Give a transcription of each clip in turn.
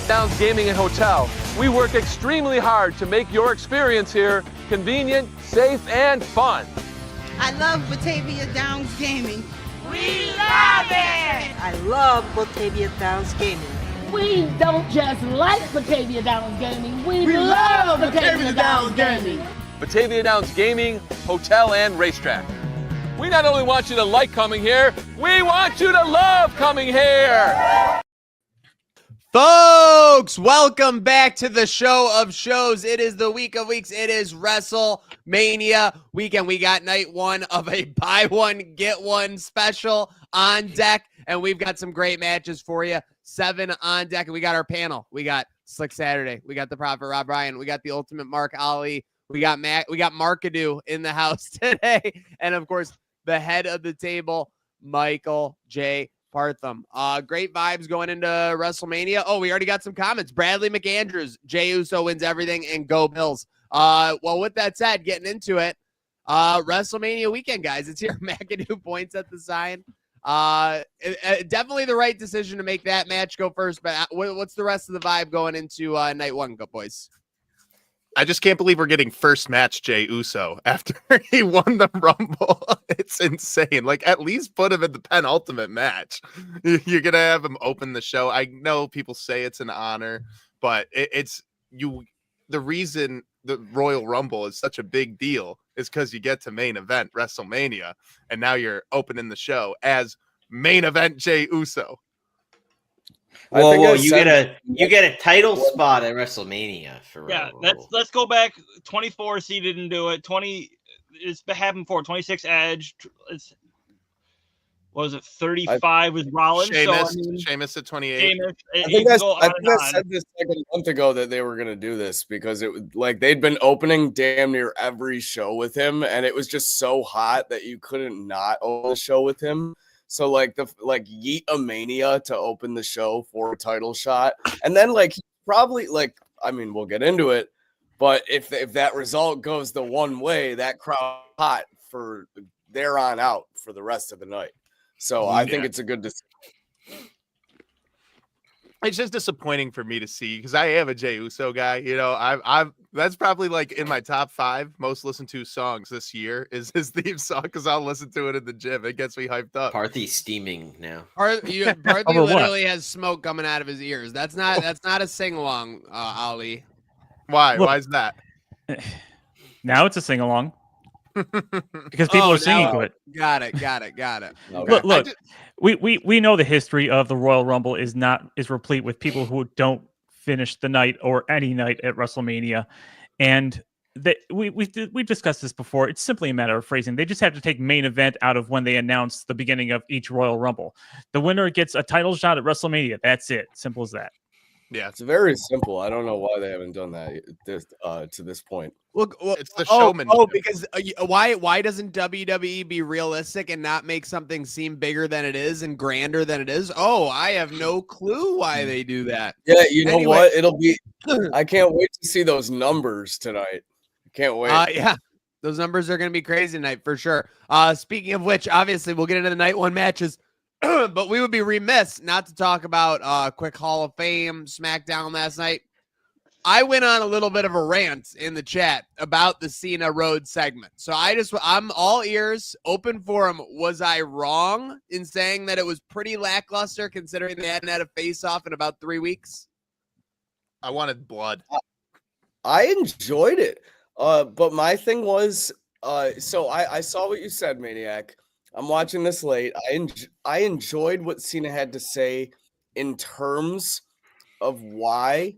Downs Gaming and Hotel. We work extremely hard to make your experience here convenient, safe, and fun. I love Batavia Downs Gaming. We love it! I love Batavia Downs Gaming. We don't just like Batavia Downs Gaming, we love Batavia Downs Gaming. Batavia Downs Gaming, Hotel, and Racetrack. We not only want you to like coming here, we want you to love coming here. Folks, welcome back to the show of shows. It is the week of weeks. It is Wrestlemania weekend. We got night one of a buy one, get one special on deck, and we've got some great matches for you. 7 on deck, and we got our panel. We got Slick Saturday. We got the Prophet Rob Ryan. We got the Ultimate Mark Ali. We got Markadoo in the house today, and of course, the head of the table, Michael J. Partham. Great vibes going into WrestleMania. Oh, we already got some comments. Bradley McAndrews, Jey Uso wins everything, and go Bills. Well, with that said, getting into it, WrestleMania weekend, guys. It's here. McAdoo points at the sign. Definitely the right decision to make that match go first, but what's the rest of the vibe going into night one, go boys? I just can't believe we're getting first match Jey Uso after he won the Rumble. It's insane. Like, at least put him in the penultimate match. You're going to have him open the show. I know people say it's an honor, but the reason the Royal Rumble is such a big deal is because you get to main event WrestleMania, and now you're opening the show as main event Jey Uso. Whoa, you get a title spot at WrestleMania for let's go back. 24 seed didn't do it. 20 it's happened before. 26 Edge. What was it? 35 with Rollins. Sheamus at 28. I think I said this like a month ago that they were going to do this because it was like they'd been opening damn near every show with him, and it was just so hot that you couldn't not open the show with him. So yeet a Mania to open the show for a title shot, and then probably we'll get into it, but if that result goes the one way, that crowd hot for there on out for the rest of the night. So I think it's a good decision. It's just disappointing for me to see because I am a Jey Uso guy. You know, I've that's probably like in my top 5 most listened to songs this year is his theme song because I'll listen to it in the gym. It gets me hyped up. Parthy's steaming now. Parthy literally has smoke coming out of his ears. That's not a sing along, Ali. Why? Why is that? Now it's a sing along. Because people are singing to it. Got it. Okay. Look, we know the history of the Royal Rumble is replete with people who don't finish the night or any night at WrestleMania, and we've discussed this before. It's simply a matter of phrasing. They just have to take main event out of when they announce the beginning of each Royal Rumble. The winner gets a title shot at WrestleMania. That's it. Simple as that. Yeah, it's very simple. I don't know why they haven't done that to this point. Well, it's the showmanship. Because why doesn't WWE be realistic and not make something seem bigger than it is and grander than it is? Oh, I have no clue why they do that. Yeah, know what? It'll be. I can't wait to see those numbers tonight. Can't wait. Yeah, those numbers are going to be crazy tonight for sure. Speaking of which, obviously we'll get into the night one matches. But we would be remiss not to talk about quick Hall of Fame SmackDown last night. I went on a little bit of a rant in the chat about the Cena Road segment. So I'm all ears, open for him. Was I wrong in saying that it was pretty lackluster considering they hadn't had a face-off in about 3 weeks? I wanted blood. I enjoyed it. But my thing was, so I saw what you said, Maniac. I'm watching this late. I enjoyed what Cena had to say in terms of why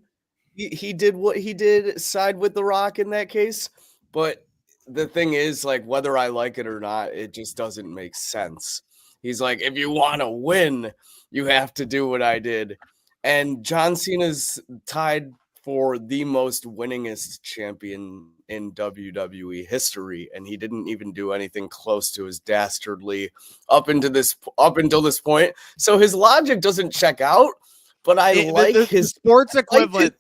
he did what he did, side with The Rock in that case. But the thing is, whether I like it or not, it just doesn't make sense. He's like, if you want to win, you have to do what I did. And John Cena's tied for the most winningest champion in WWE history, and he didn't even do anything close to as dastardly up until this point. So his logic doesn't check out. But I like his sports equivalent.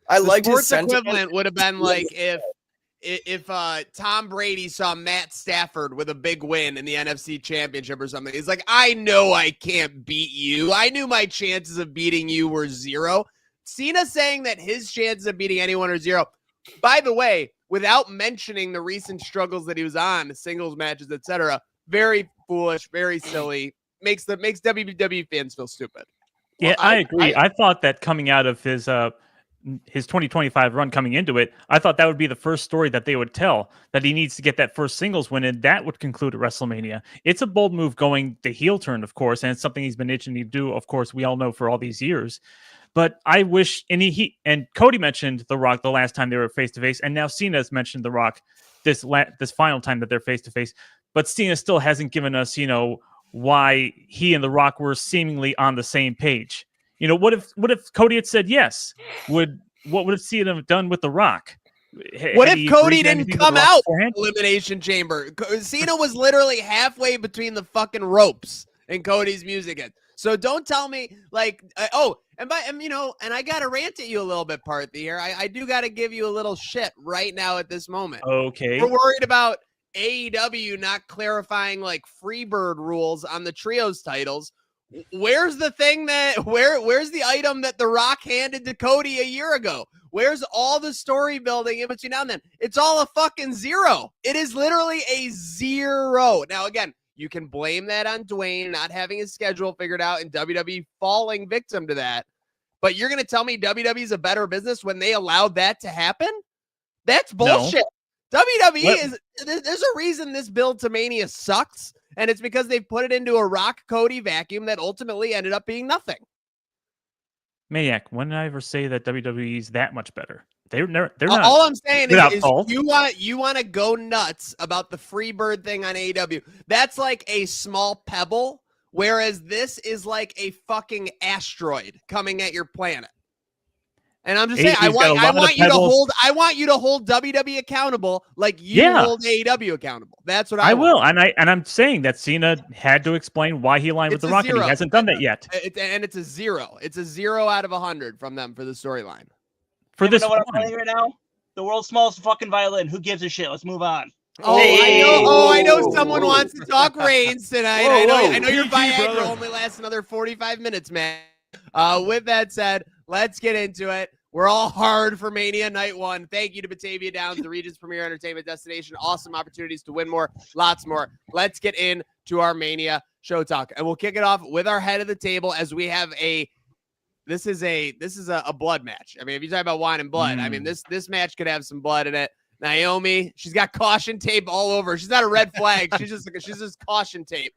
I like his sports equivalent would have been like if if Tom Brady saw Matt Stafford with a big win in the NFC Championship or something, he's like, I know I can't beat you. I knew my chances of beating you were 0. Cena saying that his chances of beating anyone are 0. By the way, without mentioning the recent struggles that he was on, singles matches, etc., very foolish, very silly, makes WWE fans feel stupid. Yeah, I agree. I thought that coming out of his 2025 run coming into it, I thought that would be the first story that they would tell, that he needs to get that first singles win, and that would conclude at WrestleMania. It's a bold move going the heel turn, of course, and it's something he's been itching to do, of course, we all know for all these years. But I wish, and Cody mentioned The Rock the last time they were face-to-face, and now Cena's mentioned The Rock this final time that they're face-to-face, but Cena still hasn't given us, why he and The Rock were seemingly on the same page. What if Cody had said yes? What would Cena have done with The Rock? What if Cody didn't come out Elimination Chamber? Cena was literally halfway between the fucking ropes and Cody's music. So don't tell me and I got to rant at you a little bit, Parthy, here. I do got to give you a little shit right now at this moment. Okay. We're worried about AEW not clarifying Freebird rules on the trios titles. Where's the thing where's the item that The Rock handed to Cody a year ago? Where's all the story building in between now and then? It's all a fucking 0. It is literally a 0. Now, again, you can blame that on Dwayne not having his schedule figured out and WWE falling victim to that. But you're going to tell me WWE is a better business when they allowed that to happen? That's bullshit. No. WWE there's a reason this build to Mania sucks. And it's because they've put it into a Rock Cody vacuum that ultimately ended up being nothing. Maniac, when did I ever say that WWE is that much better? They're not. All I'm saying is you want to go nuts about the Freebird thing on AEW. That's like a small pebble, whereas this is like a fucking asteroid coming at your planet. And I'm just saying, I want you to hold WWE accountable like you hold AEW accountable. That's what I will. And I'm saying that Cena had to explain why he aligned with The Rock, and he hasn't done that yet. And it's a 0. It's a 0 out of 100 from them for the storyline. For this, know what I'm playing right now? The world's smallest fucking violin. Who gives a shit? Let's move on. I know someone wants to talk Reigns tonight. I know your Viagra only lasts another 45 minutes, man. With that said, let's get into it. We're all hard for Mania Night 1. Thank you to Batavia Downs, the region's premier entertainment destination. Awesome opportunities to win more, lots more. Let's get into our Mania show talk, and we'll kick it off with our head of the table as we have this is a blood match. I mean, if you talk about wine and blood, I mean this match could have some blood in it. Naomi, she's got caution tape all over. She's not a red flag. she's just caution tape.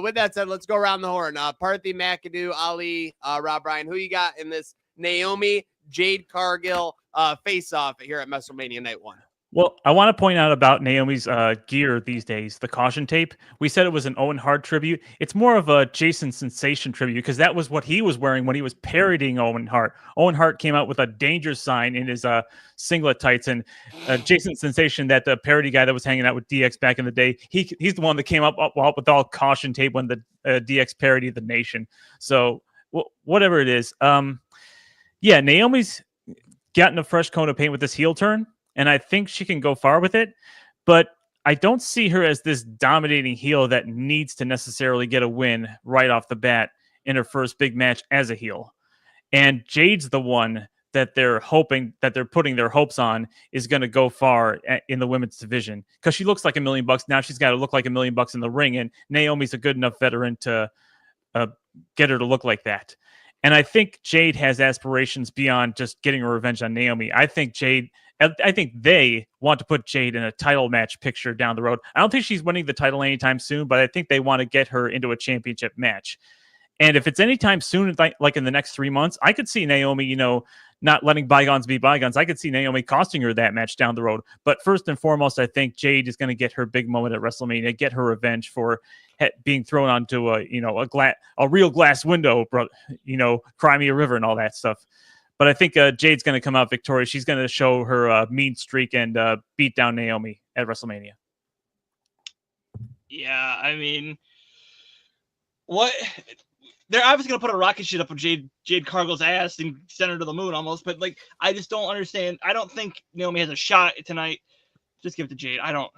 With that said, let's go around the horn. Parthy, McAdoo, Ali, Rob Bryan. Who you got in this Naomi, Jade, Cargill face-off here at WrestleMania Night 1? Well, I want to point out about Naomi's gear these days, the caution tape. We said it was an Owen Hart tribute. It's more of a Jason Sensation tribute because that was what he was wearing when he was parodying Owen Hart. Owen Hart came out with a danger sign in his singlet tights, and Jason Sensation, that the parody guy that was hanging out with DX back in the day, he's the one that came up with all caution tape when the DX parodied the Nation. So whatever it is, Naomi's gotten a fresh coat of paint with this heel turn. And I think she can go far with it, but I don't see her as this dominating heel that needs to necessarily get a win right off the bat in her first big match as a heel. And Jade's the one that they're putting their hopes on is going to go far in the women's division because she looks like $1 million. Now she's got to look like $1 million in the ring, and Naomi's a good enough veteran to get her to look like that. And I think Jade has aspirations beyond just getting her revenge on Naomi. I think they want to put Jade in a title match picture down the road. I don't think she's winning the title anytime soon, but I think they want to get her into a championship match. And if it's anytime soon, like in the next 3 months, I could see Naomi, not letting bygones be bygones. I could see Naomi costing her that match down the road. But first and foremost, I think Jade is going to get her big moment at WrestleMania, get her revenge for being thrown onto a real glass window, cry me a river and all that stuff. But I think Jade's going to come out victorious. She's going to show her mean streak and beat down Naomi at WrestleMania. Yeah, I mean, what? They're obviously going to put a rocket ship up with Jade Cargill's ass and send her to the moon almost. But, I just don't understand. I don't think Naomi has a shot tonight. Just give it to Jade. I don't.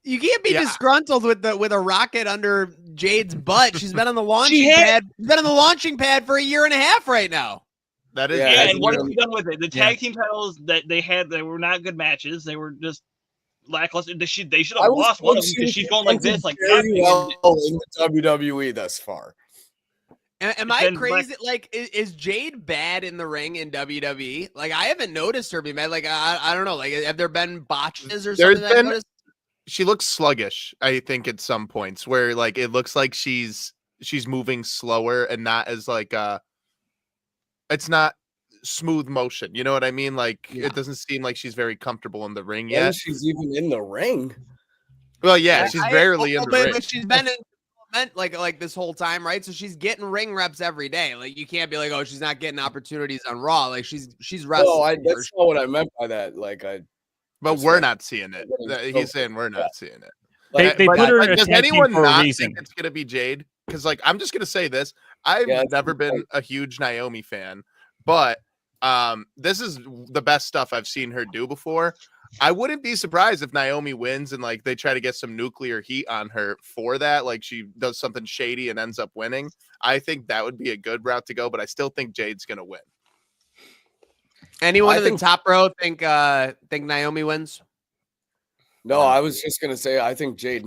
You can't be disgruntled with a rocket under Jade's butt. She's been on the launching pad. She's been on the launching pad for a year and a half right now. That is, and what have you done with it? The tag team titles that they had, they were not good matches. They were just lackluster. They should have lost one of them because she's going like this, like very well in the WWE thus far. Am I crazy? Like, is Jade bad in the ring in WWE? Like, I haven't noticed her be bad. Like, I don't know. Like, have there been botches or something? I've noticed? She looks sluggish, I think, at some points where like it looks like she's moving slower and not as like it's not smooth motion. You know what I mean? Like it doesn't seem like she's very comfortable in the ring yet. And she's even in the ring. Well, yeah, she's barely in the ring. But she's been in development like this whole time, right? So she's getting ring reps every day. Like you can't be like, oh, she's not getting opportunities on Raw. Like she's wrestling. No, that's not what I meant by that. Like But we're not seeing it. He's saying we're not seeing it. They put her in a does tag team anyone for a not reason. think it's gonna be Jade? Because like I'm just gonna say this. I've never been a huge Naomi fan, but this is the best stuff I've seen her do before. I wouldn't be surprised if Naomi wins and like they try to get some nuclear heat on her for that. Like she does something shady and ends up winning. I think that would be a good route to go, but I still think Jade's gonna win. Anyone in the top row think Naomi wins? No, I was just gonna say I think Jade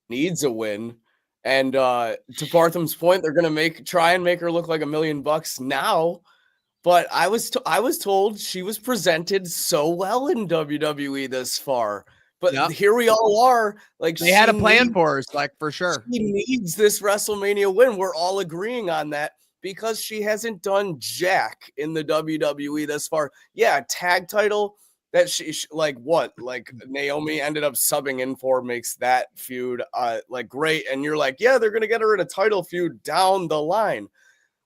needs a win, and to Partham's point, they're gonna try and make her look like $1 million now. But I was told she was presented so well in WWE this far. But here we all are. Like they had a plan for her, like for sure. She needs this WrestleMania win. We're all agreeing on that. Because she hasn't done jack in the WWE thus far. Yeah, tag title that she like Naomi ended up subbing in for makes that feud like great. And you're like, yeah, they're gonna get her in a title feud down the line.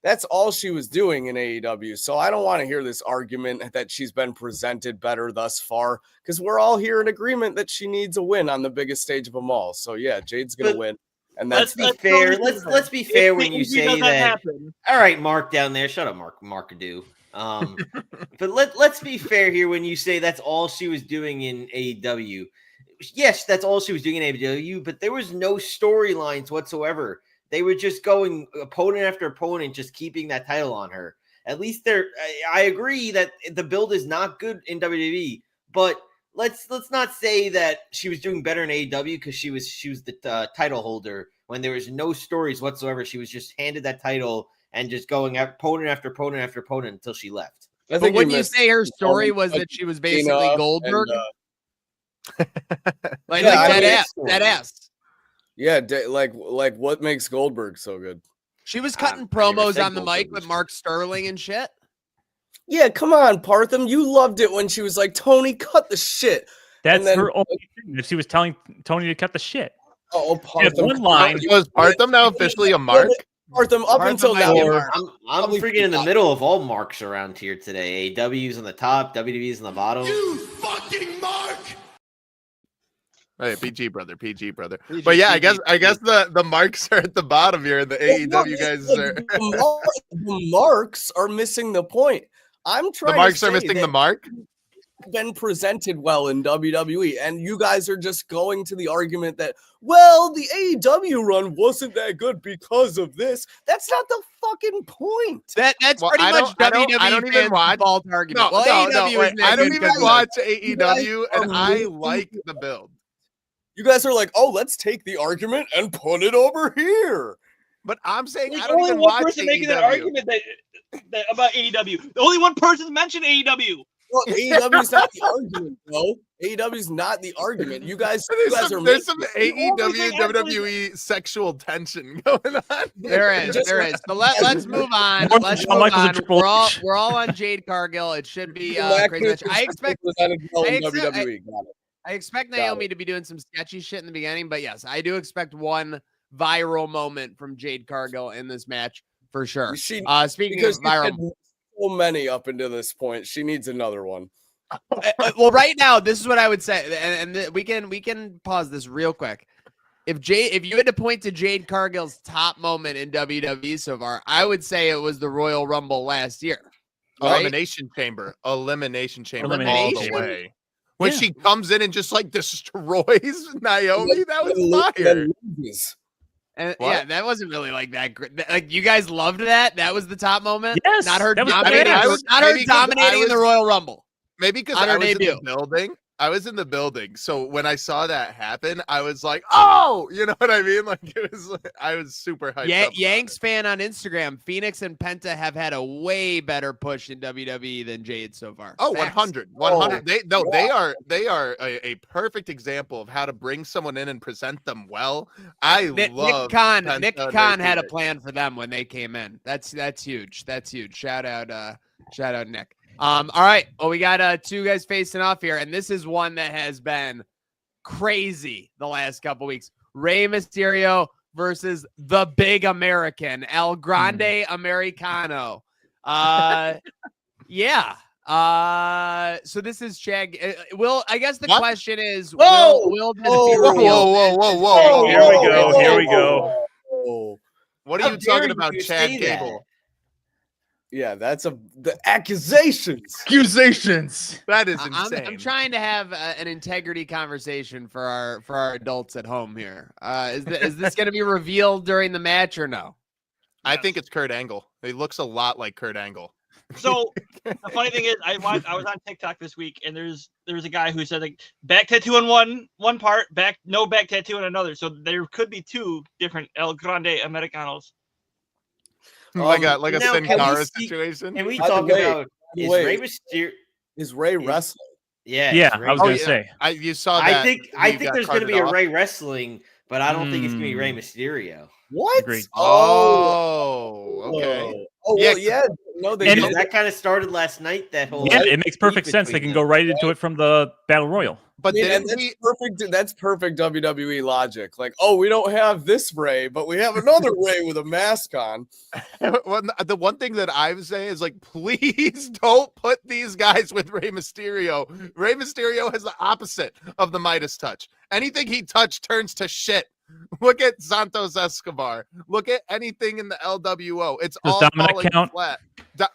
That's all she was doing in AEW. So I don't want to hear this argument that she's been presented better thus far because we're all here in agreement that she needs a win on the biggest stage of them all. So yeah, Jade's gonna win. And let's be fair. Let's be fair when you say that. All right, Mark down there. Shut up, Markadoo. But let's be fair here when you say that's all she was doing in AEW. Yes, that's all she was doing in AEW, but there was no storylines whatsoever. They were just going opponent after opponent, just keeping that title on her. At least I agree that the build is not good in WWE, but let's not say that she was doing better in AEW because she was the title holder when there was no stories whatsoever. She was just handed that title and just going opponent after opponent after opponent until she left. But wouldn't you say her story was that she was basically Goldberg? That ass. Yeah, like what makes Goldberg so good? She was cutting promos on the mic with Mark Sterling and shit. Yeah, come on, Partham. You loved it when she was like, Tony, cut the shit. That's her only thing. If she was telling Tony to cut the shit. Oh, Partham. One line. Was Partham now officially a mark? Partham, up until now. I'm freaking in the middle of all marks around here today. AEW's on the top, WWE's on the bottom. You fucking mark! Hey, PG brother. But yeah, I guess the marks are at the bottom here. The AEW guys are. The marks are missing the point. I'm trying. The marks to are missing the mark. Been presented well in WWE, and you guys are just going to the argument that the AEW run wasn't that good because of this. That's not the fucking point. That's pretty much WWE. I don't even watch fault argument. No, I don't even watch AEW, and I like the build. You guys are like, let's take the argument and put it over here. But I'm saying There's I don't only even one watch person AEW. making that argument that about AEW. The only one person mentioned AEW. Well, AEW's not the argument, bro. AEW's not the argument. You guys There's are some AEW WWE sexual tension going on. There is. So let's move on. We're all on Jade Cargill. It should be crazy match. I expect Naomi to be doing some sketchy shit in the beginning, but yes, I do expect one viral moment from Jade Cargill in this match for sure. Speaking of viral, so many up until this point, she needs another one. Well, right now, this is what I would say, and we can pause this real quick. If you had to point to Jade Cargill's top moment in WWE so far, I would say it was the Royal Rumble last year. Elimination Chamber all the way. when she comes in and just like destroys Naomi. That was fire. And yeah, that wasn't really like that. Like you guys loved that. That was the top moment. Yes, not her that was dominating. Not her dominating the Royal Rumble. Maybe because I was in the building. I was in the building, so when I saw that happen, I was like, "Oh, you know what I mean?" Like it was. I was super hyped. Yeah, up Yanks fan on Instagram. Phoenix and Penta have had a way better push in WWE than Jade so far. Oh, 100. They are a perfect example of how to bring someone in and present them well. Nick Khan had a plan for them when they came in. That's huge. That's huge. Shout out Nick. All right. Well, we got two guys facing off here, and this is one that has been crazy the last couple weeks. Rey Mysterio versus the big American, El Grande Americano. Yeah. So this is Chad. I guess the question is, will this be revealed? Whoa. Here we go. What are you talking about, Chad Gable? Yeah, that's the accusations. That is insane. I'm trying to have an integrity conversation for our adults at home here. Is this going to be revealed during the match or no? I think it's Kurt Angle. He looks a lot like Kurt Angle. So the funny thing is, I was on TikTok this week, and there was a guy who said like back tattoo on one part, no back tattoo on another. So there could be two different El Grande Americanos. Like a Sin Cara situation. Can we talk about Rey Mysterio? Is Rey wrestling? Yeah, I was going to say. You saw that. I think there's going to be a Rey wrestling, but I don't think it's going to be Rey Mysterio. What? Agreed. Oh, okay. Oh, well, yeah. No, that kind of started last night. That whole it makes perfect sense. They can go right into it from the Battle Royal. But that's perfect WWE logic. Like, oh, we don't have this Rey, but we have another Rey with a mask on. Well, the one thing that I would say is like, please don't put these guys with Rey Mysterio. Rey Mysterio has the opposite of the Midas touch. Anything he touched turns to shit. Look at Santos Escobar. Look at anything in the LWO. It's Does all Dominic count? flat.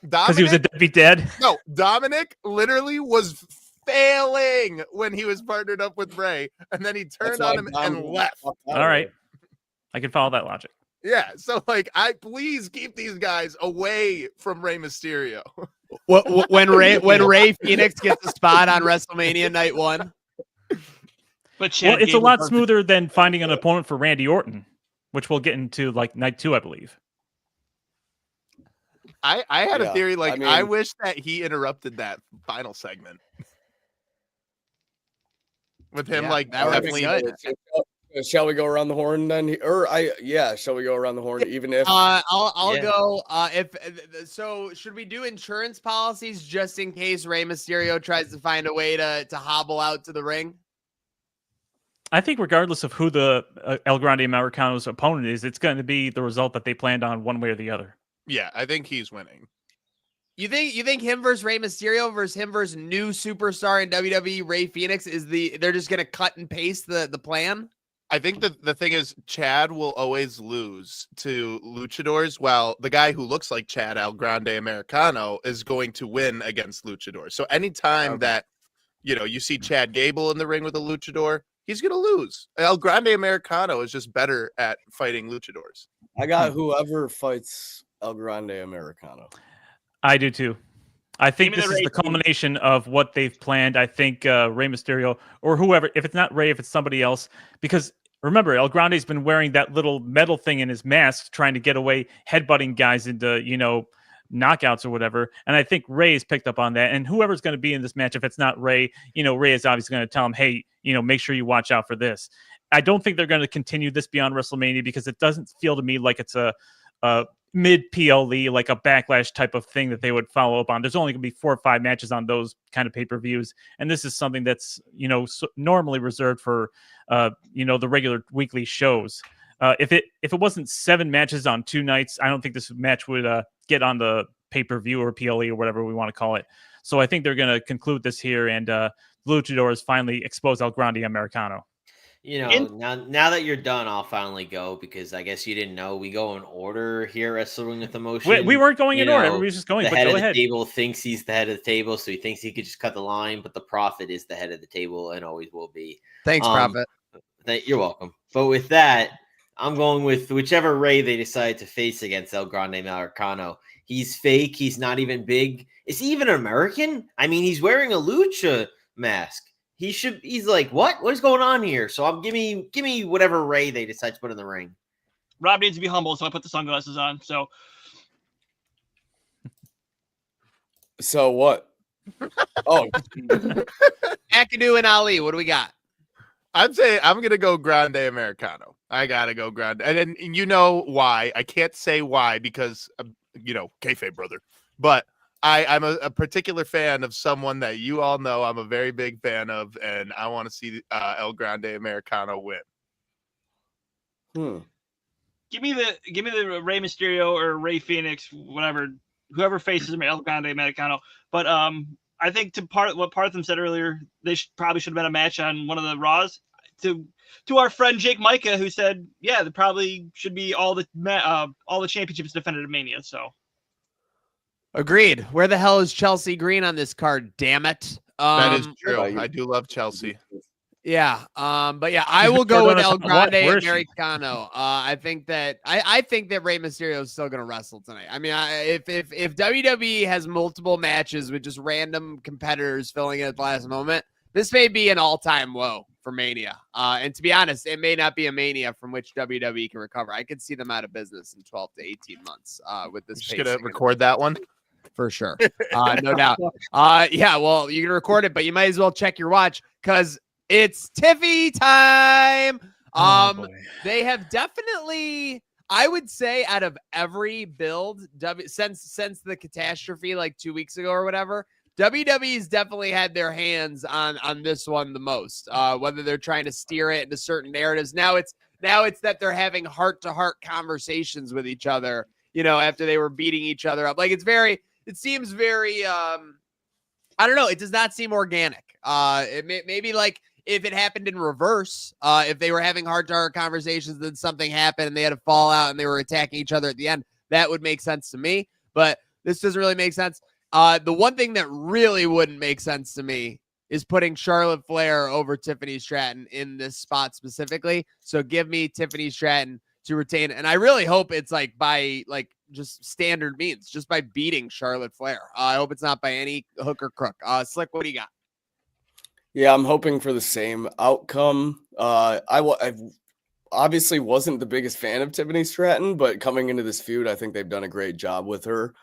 Because he was a deadbeat dad? No, Dominic literally was failing when he was partnered up with Rey, and then he turned on him and left. All right. I can follow that logic. Yeah, so like, please keep these guys away from Rey Mysterio. When Rey Phoenix gets a spot on WrestleMania Night 1. But it's a lot smoother than finding an opponent for Randy Orton, which we'll get into like Night 2, I believe. I had a theory. Like, I wish that he interrupted that final segment with him. Like, that would be good. Shall we go around the horn then? Shall we go around the horn? Even if I'll go. So, should we do insurance policies just in case Rey Mysterio tries to find a way to hobble out to the ring? I think regardless of who the El Grande Americano's opponent is, it's going to be the result that they planned on one way or the other. Yeah, I think he's winning. You think him versus Rey Mysterio versus him versus new superstar in WWE, Rey Phoenix, they're just going to cut and paste the plan? I think the thing is, Chad will always lose to luchadors, while the guy who looks like Chad, El Grande Americano, is going to win against luchadors. So anytime that you see Chad Gable in the ring with a luchador, he's going to lose. El Grande Americano is just better at fighting luchadors. I got whoever fights El Grande Americano. I do too. I think this is the culmination of what they've planned. I think Rey Mysterio or whoever, if it's not Rey, if it's somebody else, because remember, El Grande's been wearing that little metal thing in his mask, trying to get away, headbutting guys into, knockouts or whatever. And I think Rey has picked up on that. And whoever's going to be in this match, if it's not Rey, Rey is obviously going to tell him, hey, make sure you watch out for this. I don't think they're going to continue this beyond WrestleMania because it doesn't feel to me like it's a mid PLE, like a Backlash type of thing that they would follow up on. There's only going to be 4 or 5 matches on those kind of pay-per-views. And this is something that's, normally reserved for, the regular weekly shows. If it wasn't 7 matches on 2 nights, I don't think this match would get on the pay-per-view or PLE or whatever we want to call it. So I think they're going to conclude this here, and Luchadors finally expose El Grande Americano. now that you're done, I'll finally go because I guess you didn't know we go in order here at Wrestling with Emotion. We weren't going in order. Everybody's just going. The But head go of ahead. the table thinks he's the head of the table, so he thinks he could just cut the line. But the Prophet is the head of the table and always will be. Thanks, Prophet. You're welcome. But with that, I'm going with whichever Ray they decide to face against El Grande Americano. He's fake. He's not even big. Is he even American? I mean, he's wearing a lucha mask. He's like, what is going on here? So give me whatever Ray they decide to put in the ring. Rob needs to be humble, so I put the sunglasses on. So what? Oh, McAdoo and Ali, what do we got? I'd say I'm going to go Grande Americano. I got to go Grande. And you know why. I can't say why because, kayfabe, brother. But I'm a particular fan of someone that you all know I'm a very big fan of, and I want to see El Grande Americano win. Give me the Rey Mysterio or Rey Phoenix, whoever faces him, El Grande Americano. But I think what Partham said earlier, they probably should have been a match on one of the Raws. To our friend Jake Micah, who said, yeah, there probably should be all the championships defended at Mania. So. Agreed. Where the hell is Chelsea Green on this card? Damn it. That is true. I do love Chelsea. Yeah. But yeah, I will go with El Grande Americano. I think that Rey Mysterio is still going to wrestle tonight. I mean, if WWE has multiple matches with just random competitors filling in at the last moment, this may be an all-time low for Mania. And to be honest, it may not be a Mania from which WWE can recover. I could see them out of business in 12 to 18 months with this. Just going to record that one. For sure. No doubt. Yeah, well, you can record it, but you might as well check your watch because it's Tiffy time. They have definitely, I would say, out of every build since the catastrophe like 2 weeks ago or whatever, WWE's definitely had their hands on this one the most. Whether they're trying to steer it into certain narratives. Now it's that they're having heart-to-heart conversations with each other, after they were beating each other up. Like it seems very I don't know, it does not seem organic. Maybe like if it happened in reverse, if they were having heart-to-heart conversations, then something happened and they had a fallout and they were attacking each other at the end, that would make sense to me. But this doesn't really make sense. The one thing that really wouldn't make sense to me is putting Charlotte Flair over Tiffany Stratton in this spot specifically. So give me Tiffany Stratton to retain. And I really hope it's by just standard means, just by beating Charlotte Flair. I hope it's not by any hook or crook. Slick, what do you got? Yeah, I'm hoping for the same outcome. I obviously wasn't the biggest fan of Tiffany Stratton, but coming into this feud, I think they've done a great job with her.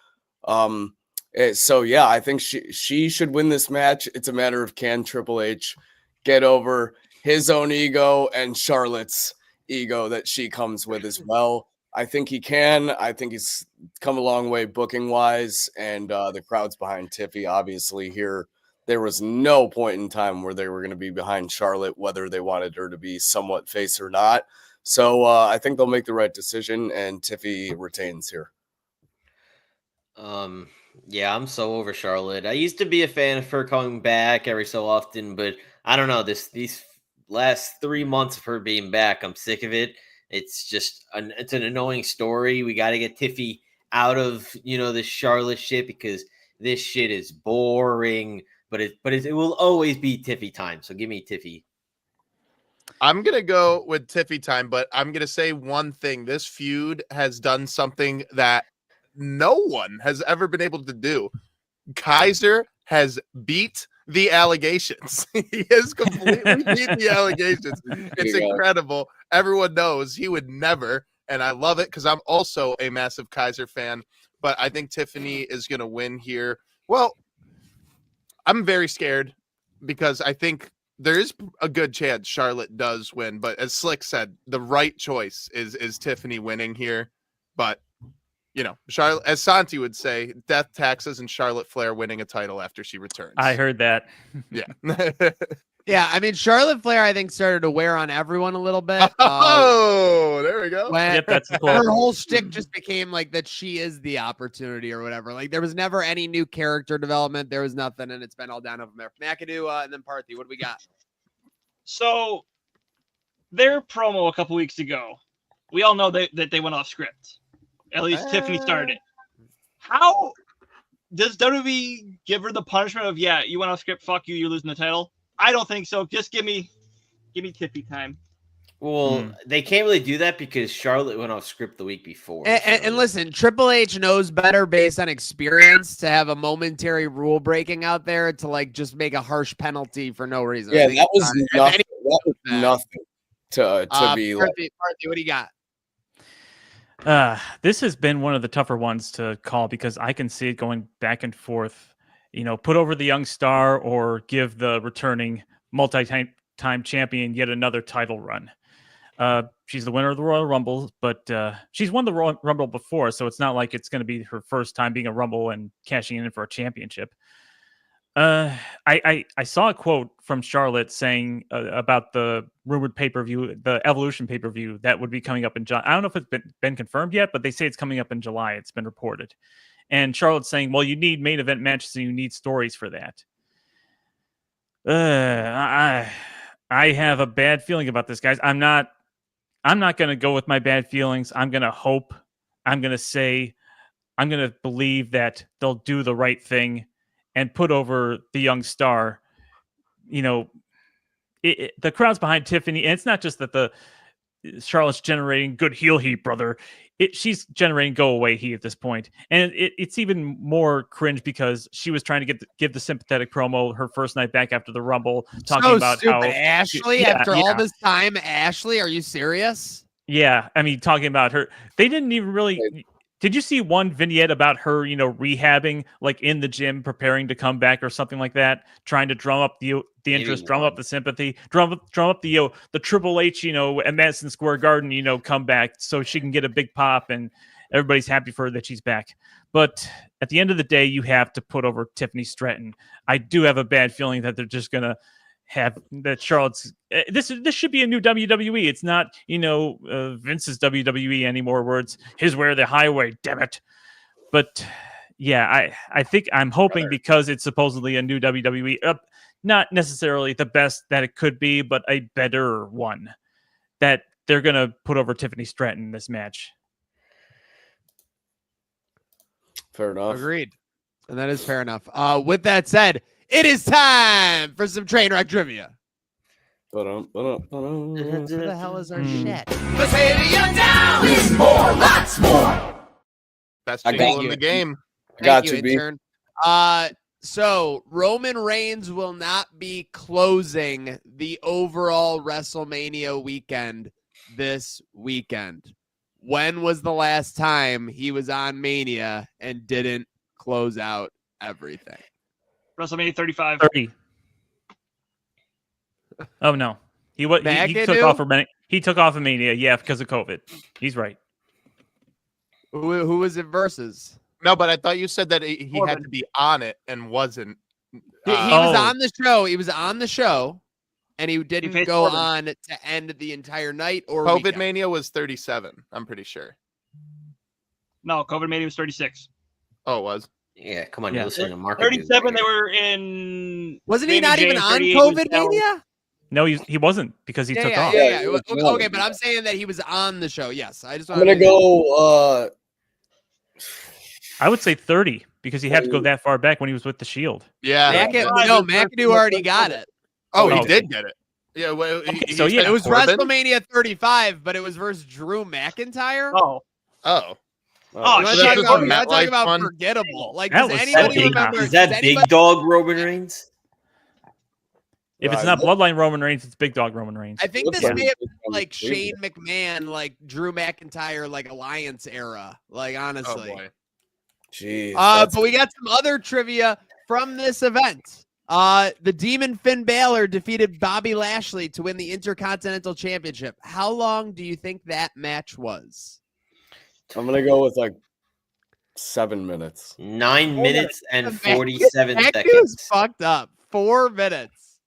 So yeah, I think she should win this match. It's a matter of can Triple H get over his own ego and Charlotte's ego that she comes with as well. I think he can. I think he's come a long way booking wise, and the crowd's behind Tiffy. Obviously, here there was no point in time where they were going to be behind Charlotte, whether they wanted her to be somewhat face or not. So I think they'll make the right decision, and Tiffy retains here. Yeah, I'm so over Charlotte. I used to be a fan of her coming back every so often, but I don't know, these last 3 months of her being back, I'm sick of it. It's just it's an annoying story. We got to get Tiffy out of this Charlotte shit because this shit is boring. But it will always be Tiffy time. So give me Tiffy. I'm gonna go with Tiffy time, but I'm gonna say one thing: this feud has done something that no one has ever been able to do. Kaiser has beat the allegations. He has completely beat the allegations. It's incredible. Everyone knows he would never, and I love it because I'm also a massive Kaiser fan, but I think Tiffany is going to win here. Well, I'm very scared because I think there is a good chance Charlotte does win, but as Slick said, the right choice is Tiffany winning here. But Charlotte, as Santi would say, death taxes and Charlotte Flair winning a title after she returns. I heard that. Yeah. Yeah, I mean, Charlotte Flair, I think, started to wear on everyone a little bit. Oh, there we go. Yep, that's cool. Her whole shtick just became like that she is the opportunity or whatever. Like, there was never any new character development. There was nothing, and it's been all down over there. McAdoo and then Parthy, what do we got? So their promo a couple weeks ago, we all know that they went off script. At least Tiffany started it. How does WWE give her the punishment of, yeah, you went off script, fuck you, you're losing the title? I don't think so. Just give me Tiffany time. Well, they can't really do that because Charlotte went off script the week before. And listen, Triple H knows better based on experience to have a momentary rule breaking out there to like just make a harsh penalty for no reason. Yeah, that was nothing. That was nothing to be like. Parthy, what do you got? This has been one of the tougher ones to call because I can see it going back and forth. You know, put over the young star or give the returning multi-time champion yet another title run. She's the winner of the Royal Rumble, but she's won the Royal Rumble before, so it's not like it's going to be her first time being a Rumble and cashing in for a championship. I saw a quote from Charlotte saying about the rumored pay-per-view, the Evolution pay-per-view that would be coming up in July. I don't know if it's been confirmed yet, but they say it's coming up in July. It's been reported. And Charlotte's saying, well, you need main event matches and you need stories for that. I have a bad feeling about this, guys. I'm not going to go with my bad feelings. I'm going to hope. I'm going to say, I'm going to believe that they'll do the right thing and put over the young star. You know, the crowd's behind Tiffany, and it's not just that the Charlotte's generating good heel heat, brother. She's generating go away heat at this point, and it's even more cringe because she was trying to give the sympathetic promo her first night back after the Rumble, talking about stupid. how Ashley. After all this time, Ashley, are you serious? Yeah, I mean, talking about her, they didn't even really. Did you see one vignette about her, you know, rehabbing, like in the gym, preparing to come back or something like that, trying to drum up the interest, drum up the sympathy, drum up the Triple H, you know, at Madison Square Garden, you know, come back so she can get a big pop and everybody's happy for her that she's back. But at the end of the day, you have to put over Tiffany Stratton. I do have a bad feeling that they're just gonna have that Charlotte's. This should be a new WWE. It's not, you know, Vince's WWE anymore, where it's his way or the highway. Damn it! But yeah, I think I'm hoping because it's supposedly a new WWE, not necessarily the best that it could be, but a better one, that they're gonna put over Tiffany Stratton in this match. Fair enough. Agreed. And that is fair enough. With that said, it is time for some train wreck trivia. What the hell is our shit? Batavia down is more, lots more. Best jingle in the game. Got you, intern. So Roman Reigns will not be closing the overall WrestleMania weekend this weekend. When was the last time he was on Mania and didn't close out everything? WrestleMania 35. 30. Oh no, he took off for Mania. He took off of Mania, yeah, because of COVID. He's right. Who was it versus? No, but I thought you said that he had to be on it and wasn't. He was on the show. He was on the show, and he didn't go on to end the entire night or COVID weekend. Mania was 37. I'm pretty sure. No, COVID Mania was 36. Oh, it was. Yeah, come on, you're listening to Mark. 37. They were in. Wasn't he not even on COVID Mania? No, he wasn't because he took off. Yeah. Okay, but I'm saying that he was on the show. Yes, I just. I'm gonna go. I would say 30 because he had to go that far back when he was with the Shield. Yeah. McAdoo already got it. Oh, he did get it. Yeah. Well, so yeah, it was WrestleMania 35, but it was versus Drew McIntyre. Oh. You want to talk about forgettable? Like, does anybody remember? Is that Big Dog Roman Reigns? If it's not Bloodline Roman Reigns, it's Big Dog Roman Reigns. I think this may have been like Shane McMahon, like Drew McIntyre, like Alliance era. Like, honestly. Oh boy. Jeez. But we got some other trivia from this event. The Demon Finn Balor defeated Bobby Lashley to win the Intercontinental Championship. How long do you think that match was? I'm gonna go with like 7 minutes. 9 minutes and 47 seconds. Was fucked up. 4 minutes.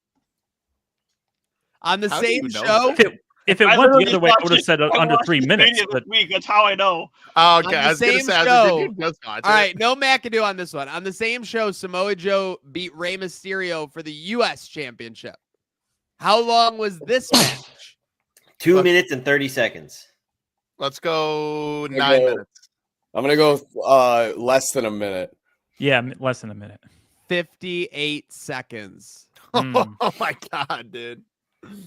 On the same show. If it went the other way, I would have said under 3 minutes. But that's how I know. Oh, okay. I was going to say, all right, no McAdoo on this one. On the same show, Samoa Joe beat Rey Mysterio for the U.S. Championship. How long was this match? 2 minutes and 30 seconds. Let's go 9 minutes. I'm gonna go less than a minute. Yeah, less than a minute. 58 seconds. Oh my god, dude.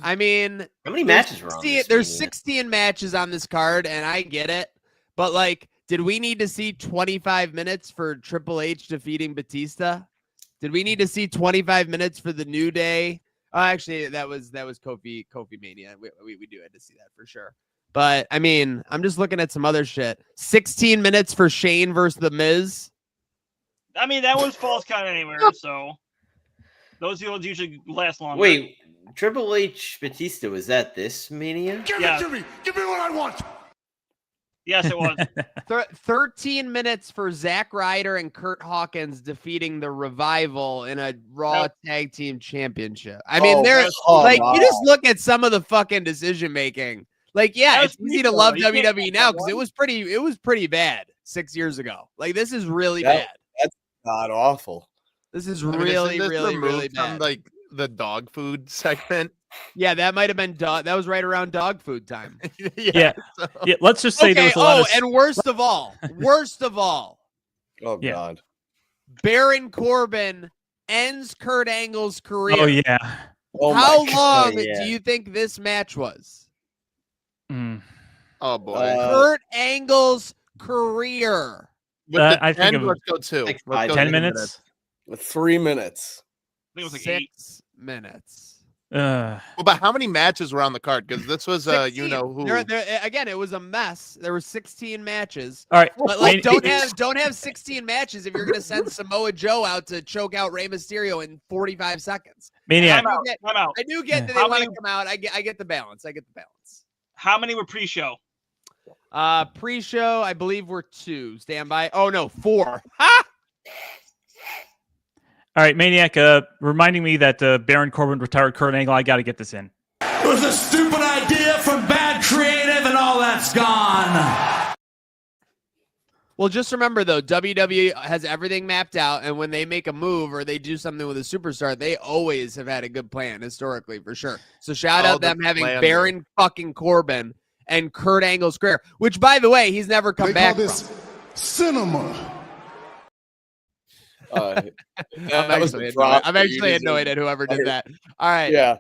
I mean, how many matches were on this? There's 16 matches on this card, and I get it. But like, did we need to see 25 minutes for Triple H defeating Batista? Did we need to see 25 minutes for the New Day? Actually, that was Kofi Mania. We do have to see that for sure. But I mean, I'm just looking at some other shit. 16 minutes for Shane versus The Miz. I mean, that was false count anywhere, so those ones usually last longer. Wait, Triple H Batista, was that this Mania? Give it to me! Give me what I want! Yes, it was. 13 minutes for Zack Ryder and Kurt Hawkins defeating the Revival in a Raw Tag Team Championship. I mean, there's you just look at some of the fucking decision making. Like, yeah, it's easy to love WWE now because it was pretty bad 6 years ago. Like, this is really bad. That's god awful. This is really bad. From, like, the dog food segment. Yeah, that might have been that was right around dog food time. Yeah. Let's just say there was a lot of... and worst of all. Oh god. Baron Corbin ends Kurt Angle's career. Oh yeah. How long do you think this match was? Oh boy. Kurt Angle's career. I think it was, let's go 2. Like Let's go 10 minutes. 3 minutes. I think it was like 6 minutes. Well, but how many matches were on the card? Because this was 16. you know who. Again, it was a mess. There were 16 matches. All right, but like, don't have 16 matches if you're gonna send Samoa Joe out to choke out Rey Mysterio in 45 seconds. Maniac. I'm out. I do get that they want to come out. I get the balance. How many were pre-show? Pre-show, I believe were 2. Standby. Oh no, 4. Ha! All right, Maniac, reminding me that Baron Corbin retired Kurt Angle. I got to get this in. It was a stupid idea from bad creative, and all that's gone. Well, just remember, though, WWE has everything mapped out, and when they make a move or they do something with a superstar, they always have had a good plan, historically, for sure. So shout out them having Baron fucking Corbin and Kurt Angle's career, which, by the way, he's never come back from. Cinema. I'm actually annoyed at whoever did that. All right. Yeah.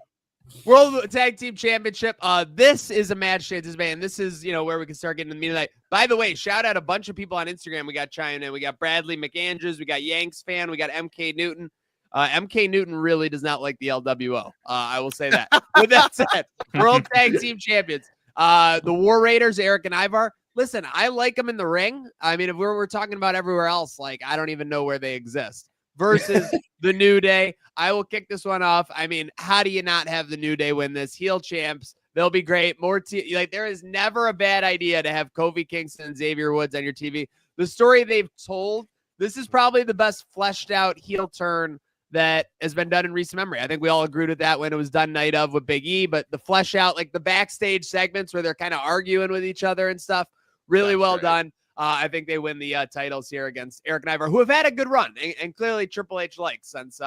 World Tag Team Championship. This is a match to anticipate, and this is, where we can start getting to the meat of the night. By the way, shout out a bunch of people on Instagram. We got chiming in. We got Bradley McAndrews. We got Yanks fan. We got MK Newton. MK Newton really does not like the LWO. I will say that. With that said, World Tag Team Champions. The War Raiders, Erik and Ivar. Listen, I like them in the ring. I mean, if we're talking about everywhere else, like, I don't even know where they exist. Versus the New Day. I will kick this one off. I mean, how do you not have the New Day win this? Heel champs. They'll be great. There is never a bad idea to have Kofi Kingston and Xavier Woods on your TV. The story they've told, this is probably the best fleshed out heel turn that has been done in recent memory. I think we all agreed with that when it was done night of with Big E, but the flesh out, like the backstage segments where they're kind of arguing with each other and stuff, really well done. I think they win the titles here against Erik and Ivar, who have had a good run and clearly Triple H likes since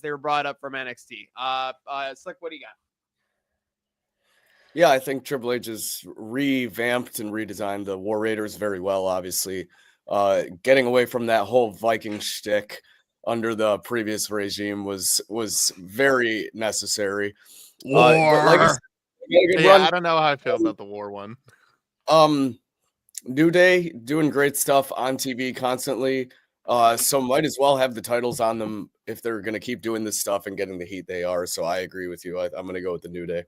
they were brought up from NXT. Slick, what do you got? Yeah, I think Triple H has revamped and redesigned the War Raiders very well, obviously. Getting away from that whole Viking shtick under the previous regime was very necessary. War. Like I said, I don't know how I feel about the War one. New Day doing great stuff on TV constantly. So might as well have the titles on them if they're going to keep doing this stuff and getting the heat they are. So I agree with you. I'm going to go with the New Day.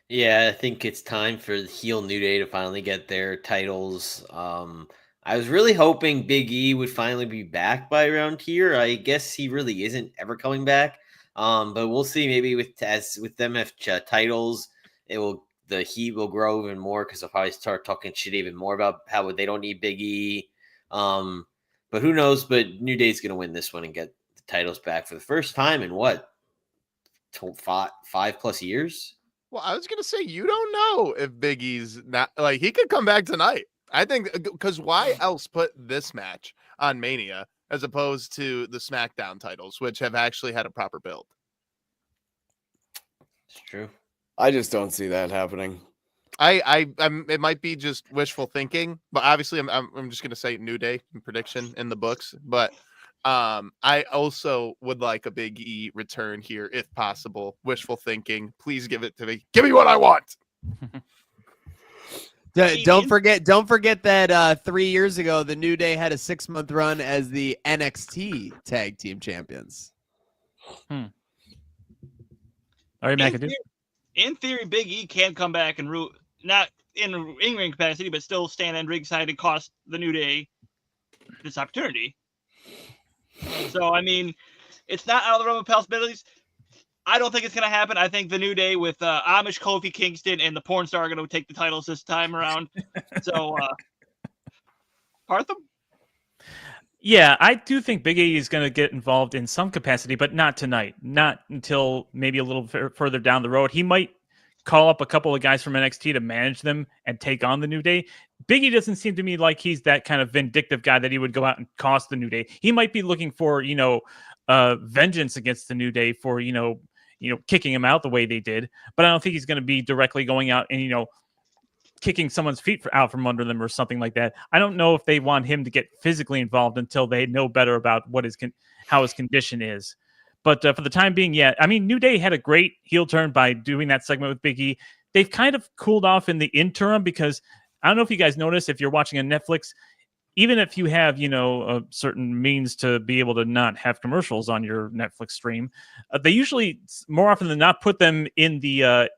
Yeah, I think it's time for the heel New Day to finally get their titles. I was really hoping Big E would finally be back by around here. I guess he really isn't ever coming back. But we'll see. Maybe with them have titles, the heat will grow even more because they'll probably start talking shit even more about how they don't need Big E. But who knows? But New Day's going to win this one and get the titles back for the first time in what? 5+ years? Well, I was going to say, you don't know if Big E's not, like, he could come back tonight. I think, because why else put this match on Mania as opposed to the SmackDown titles, which have actually had a proper build? It's true. I just don't see that happening. It might be just wishful thinking, but obviously I'm just gonna say New Day prediction in the books. But I also would like a Big E return here if possible. Wishful thinking. Please give it to me. Give me what I want. Don't forget that 3 years ago, the New Day had a 6-month run as the NXT Tag Team Champions. All right, McAdoo. In theory, Big E can come back and not in in-ring capacity, but still stand on ringside and cost the New Day this opportunity. So, I mean, it's not out of the realm of possibilities. I don't think it's going to happen. I think the New Day with Amish, Kofi, Kingston, and the porn star are going to take the titles this time around. So, Partham? Yeah, I do think Big E is going to get involved in some capacity, but not tonight. Not until maybe a little further down the road. He might call up a couple of guys from NXT to manage them and take on the New Day. Big E doesn't seem to me like he's that kind of vindictive guy that he would go out and cost the New Day. He might be looking for, vengeance against the New Day for, kicking him out the way they did. But I don't think he's going to be directly going out and, kicking someone's feet out from under them or something like that. I don't know if they want him to get physically involved until they know better about how his condition is. But for the time being, yeah, I mean, New Day had a great heel turn by doing that segment with Big E. They've kind of cooled off in the interim because I don't know if you guys notice if you're watching on Netflix, even if you have, a certain means to be able to not have commercials on your Netflix stream, they usually more often than not put them in the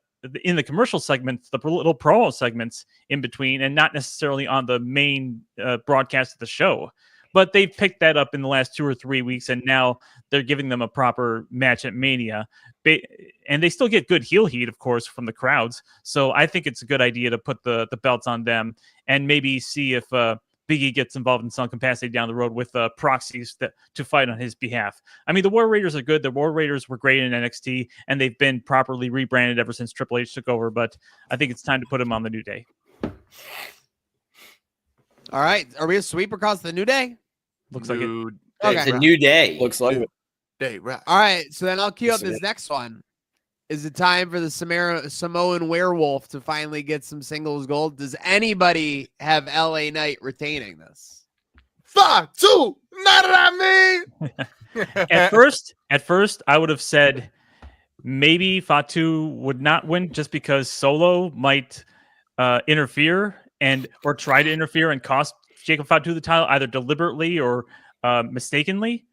commercial segments, the little promo segments in between, and not necessarily on the main broadcast of the show. But they've picked that up in the last 2 or 3 weeks, and now they're giving them a proper match at Mania. And they still get good heel heat, of course, from the crowds. So I think it's a good idea to put the belts on them and maybe see if Big E gets involved in some capacity down the road with proxies to fight on his behalf. I mean, the War Raiders are good. The War Raiders were great in NXT, and they've been properly rebranded ever since Triple H took over. But I think it's time to put them on the New Day. All right. Are we a sweep across the New Day? Looks like it. Okay. It's a New Day. Looks like it. Day, right. All right. So then I'll cue up this next one. Is it time for the Samoan Werewolf to finally get some singles gold? Does anybody have LA Knight retaining this? Fatu, not what I mean. At first, I would have said maybe Fatu would not win just because Solo might interfere or try to interfere and cost Jacob Fatu the title either deliberately or mistakenly.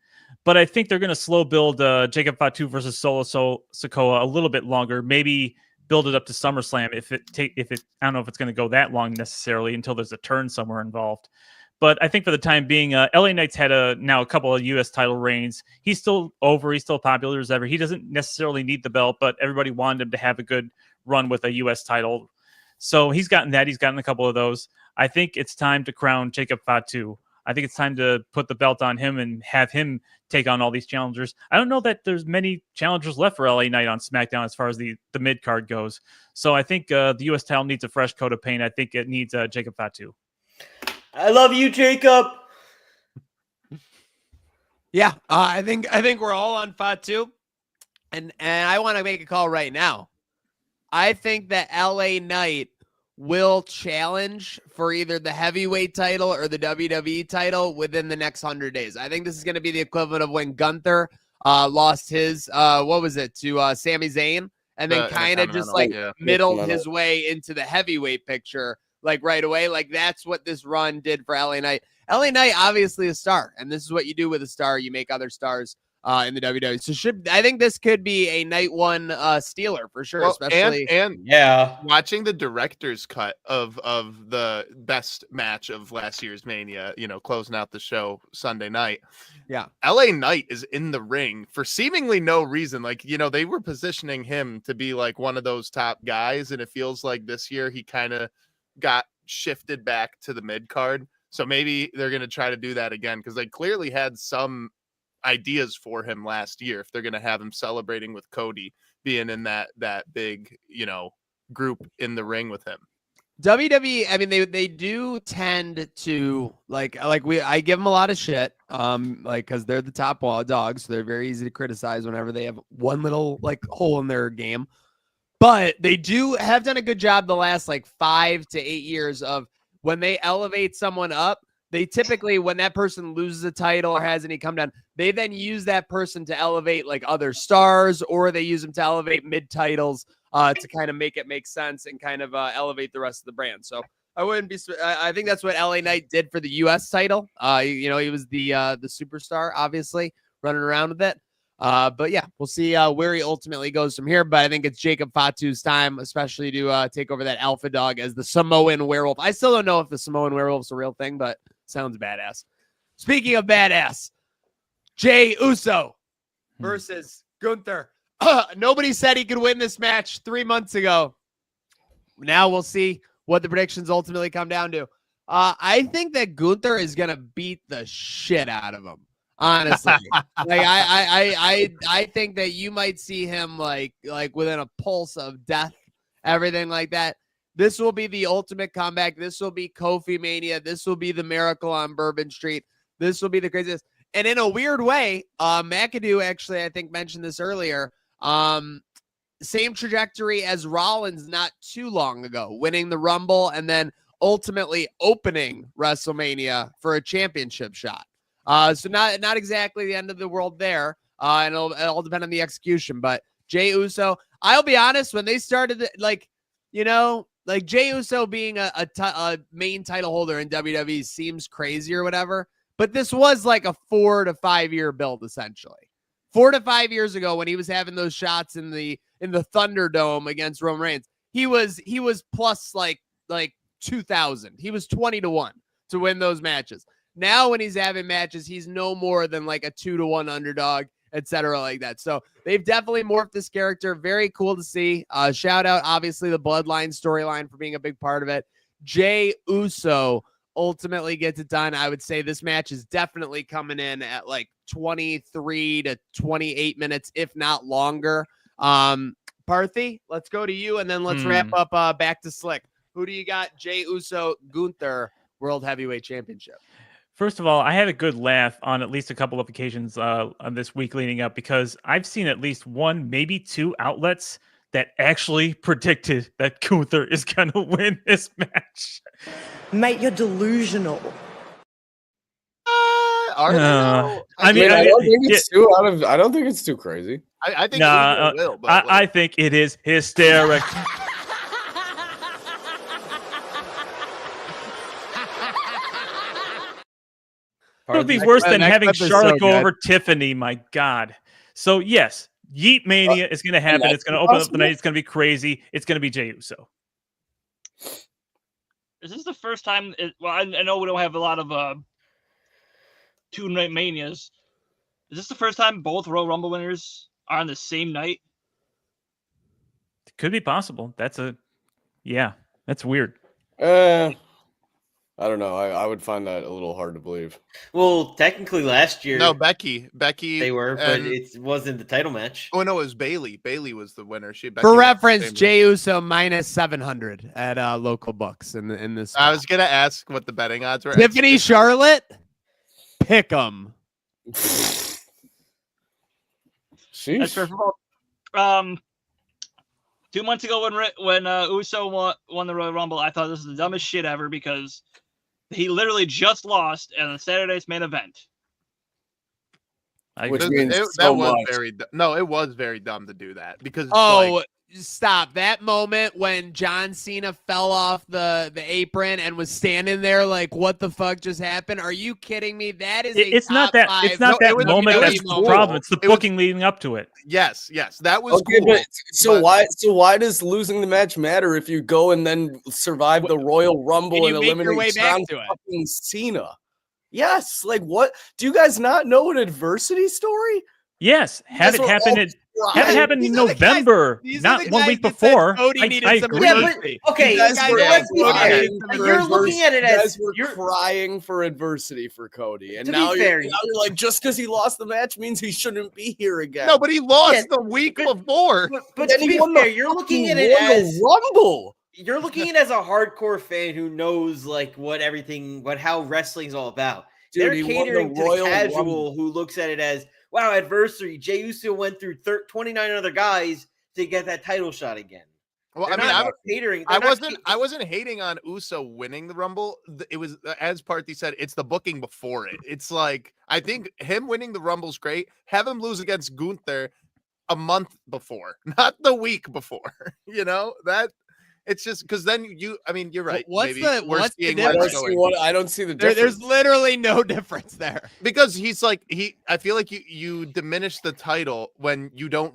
But I think they're going to slow build Jacob Fatu versus Solo Sikoa a little bit longer. Maybe build it up to SummerSlam if it I don't know if it's going to go that long necessarily until there's a turn somewhere involved. But I think for the time being, LA Knight's had now a couple of U.S. title reigns. He's still over. He's still popular as ever. He doesn't necessarily need the belt, but everybody wanted him to have a good run with a U.S. title. So he's gotten that. He's gotten a couple of those. I think it's time to crown Jacob Fatu. I think it's time to put the belt on him and have him take on all these challengers. I don't know that there's many challengers left for LA Knight on SmackDown as far as the mid card goes. So I think the U.S. title needs a fresh coat of paint. I think it needs Jacob Fatu. I love you, Jacob. Yeah, I think we're all on Fatu, and I want to make a call right now. I think that LA Knight will challenge for either the heavyweight title or the WWE title within the next 100 days. I think this is going to be the equivalent of when Gunther lost his, to Sami Zayn, and then kind of just middled his way into the heavyweight picture, like right away. Like that's what this run did for LA Knight. LA Knight, obviously a star, and this is what you do with a star. You make other stars in the WWE. So I think this could be a night one stealer for sure, especially and watching the director's cut of the best match of last year's Mania, closing out the show Sunday night. Yeah. LA Knight is in the ring for seemingly no reason. Like, they were positioning him to be like one of those top guys, and it feels like this year he kind of got shifted back to the mid card. So maybe they're going to try to do that again because they clearly had some ideas for him last year if they're going to have him celebrating with Cody being in that big group in the ring with him. WWE, I mean, they do tend to I give them a lot of shit because they're the top dogs, so they're very easy to criticize whenever they have one little hole in their game. But they have done a good job the last like 5 to 8 years of when they elevate someone up, they typically, when that person loses a title or has any come down, they then use that person to elevate like other stars, or they use them to elevate mid titles to kind of make it make sense and kind of elevate the rest of the brand. So I wouldn't be. I think that's what LA Knight did for the U.S. title. He was the superstar, obviously running around with it. But yeah, we'll see where he ultimately goes from here. But I think it's Jacob Fatu's time, especially to take over that alpha dog as the Samoan werewolf. I still don't know if the Samoan werewolf's a real thing, but sounds badass. Speaking of badass, Jey Uso versus Gunther. Nobody said he could win this match 3 months ago. Now we'll see what the predictions ultimately come down to. I think that Gunther is gonna beat the shit out of him. Honestly, like I think that you might see him like within a pulse of death, everything like that. This will be the ultimate comeback. This will be Kofi Mania. This will be the Miracle on Bourbon Street. This will be the craziest. And in a weird way, McAdoo actually, I think, mentioned this earlier. Same trajectory as Rollins not too long ago, winning the Rumble and then ultimately opening WrestleMania for a championship shot. So not exactly the end of the world there. And it'll all depend on the execution. But Jey Uso, I'll be honest, when they started, like Jey Uso being a main title holder in WWE seems crazy or whatever. But this was like a 4 to 5 year build, essentially. 4 to 5 years ago, when he was having those shots in the Thunderdome against Roman Reigns, he was plus like 2,000. He was 20-1 to win those matches. Now when he's having matches, he's no more than like a 2-1 underdog, etc. like that. So they've definitely morphed this character. Very cool to see. Shout out, obviously, the Bloodline storyline for being a big part of it. Jey Uso ultimately gets it done. I would say this match is definitely coming in at like 23 to 28 minutes, if not longer. Parthy, let's go to you, and then let's wrap up back to Slick. Who do you got? Jey Uso, Gunther, World Heavyweight Championship. First of all, I had a good laugh on at least a couple of occasions on this week leading up, because I've seen at least 1, maybe 2 outlets that actually predicted that Gunther is going to win this match. Mate, you're delusional. I don't think it's too crazy. I think Uso will, but I think it is hysteric. It would be worse than having Charlotte go over Tiffany. My God. So yes, Yeet Mania is going to happen. It's going to open up the night. It's going to be crazy. It's going to be Jey Uso. Is this the first time? I know we don't have a lot of 2-night manias. Is this the first time both Royal Rumble winners are on the same night? It could be possible. That's weird. I don't know. I would find that a little hard to believe. Well, technically last year. No, Becky. They were, but it wasn't the title match. Oh, no, it was Bailey. Bailey was the winner. For reference, Jey Uso minus 700 at local books in this. I was going to ask what the betting odds were. Tiffany Charlotte, pick 'em. That's fair. 2 months ago when Uso won the Royal Rumble, I thought this was the dumbest shit ever, because he literally just lost in the Saturday's main event. Which means so much. It was very dumb to do that, because stop that moment when John Cena fell off the apron and was standing there like, what the fuck just happened? Are you kidding me? That is it's not that moment that's the problem. It's the booking leading up to it. Yes, that was okay, cool. Why does losing the match matter if you go and then survive the Royal Rumble and eliminate John fucking Cena? Yes, like what? Do you guys not know an adversity story? Yes, have it happen in November, not 1 week before. I agree. Yeah, but okay, you're looking at it as you're crying for adversity for Cody, and to now be fair, you're like, just because he lost the match means he shouldn't be here again. No, but he lost the week before. But to be fair, you're looking at it as Rumble. You're looking at it as a hardcore fan who knows like how wrestling's all about. Dude, they're catering to the casual who looks at it as, wow, adversity. Jey Uso went through 29 other guys to get that title shot again. Well, They're I mean, not catering. I wasn't hating on Uso winning the Rumble. It was, as Parthy said, it's the booking before it. It's like, I think him winning the Rumble's great. Have him lose against Gunther a month before, not the week before. You know that. It's just because then you're right. What's maybe the we're what's the seeing difference? I don't see the difference. There's literally no difference there. Because he's like I feel like you diminish the title when you don't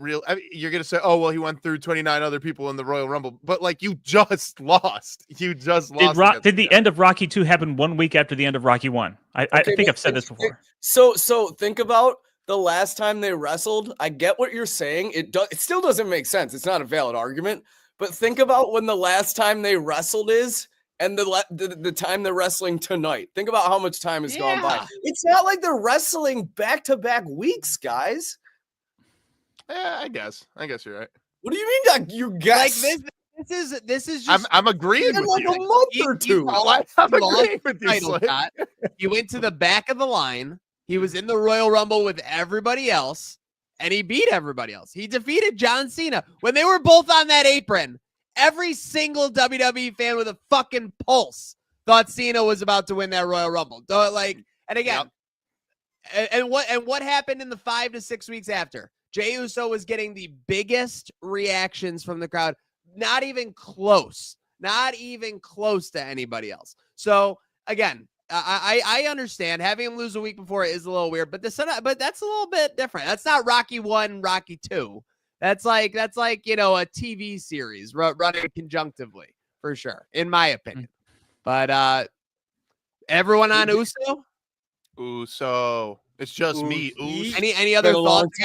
you're gonna say, oh well, he went through 29 other people in the Royal Rumble, but like you just lost. You just lost. Did the end of Rocky 2 happen 1 week after the end of Rocky 1? I think I've said this before. So think about the last time they wrestled. I get what you're saying. It still doesn't make sense. It's not a valid argument. But think about when the last time they wrestled is, and the time they're wrestling tonight. Think about how much time has gone by. It's not like they're wrestling back-to-back weeks, guys. Yeah, I guess you're right. What do you mean? You guys? Like this is just. I'm agreeing with like you. a month or two. I'm agreeing with you. Shot. He went to the back of the line. He was in the Royal Rumble with everybody else. And he beat everybody else. He defeated John Cena when they were both on that apron. Every single WWE fan with a fucking pulse thought Cena was about to win that Royal Rumble. And again, and what happened in the 5 to 6 weeks after? Jey Uso was getting the biggest reactions from the crowd. Not even close to anybody else. So again, I understand having him lose a week before is a little weird, but that's a little bit different. That's not Rocky 1, Rocky 2. That's like, a TV series running conjunctively for sure, in my opinion. But everyone on Uso? Uso. It's just me. Uso. Any other thoughts?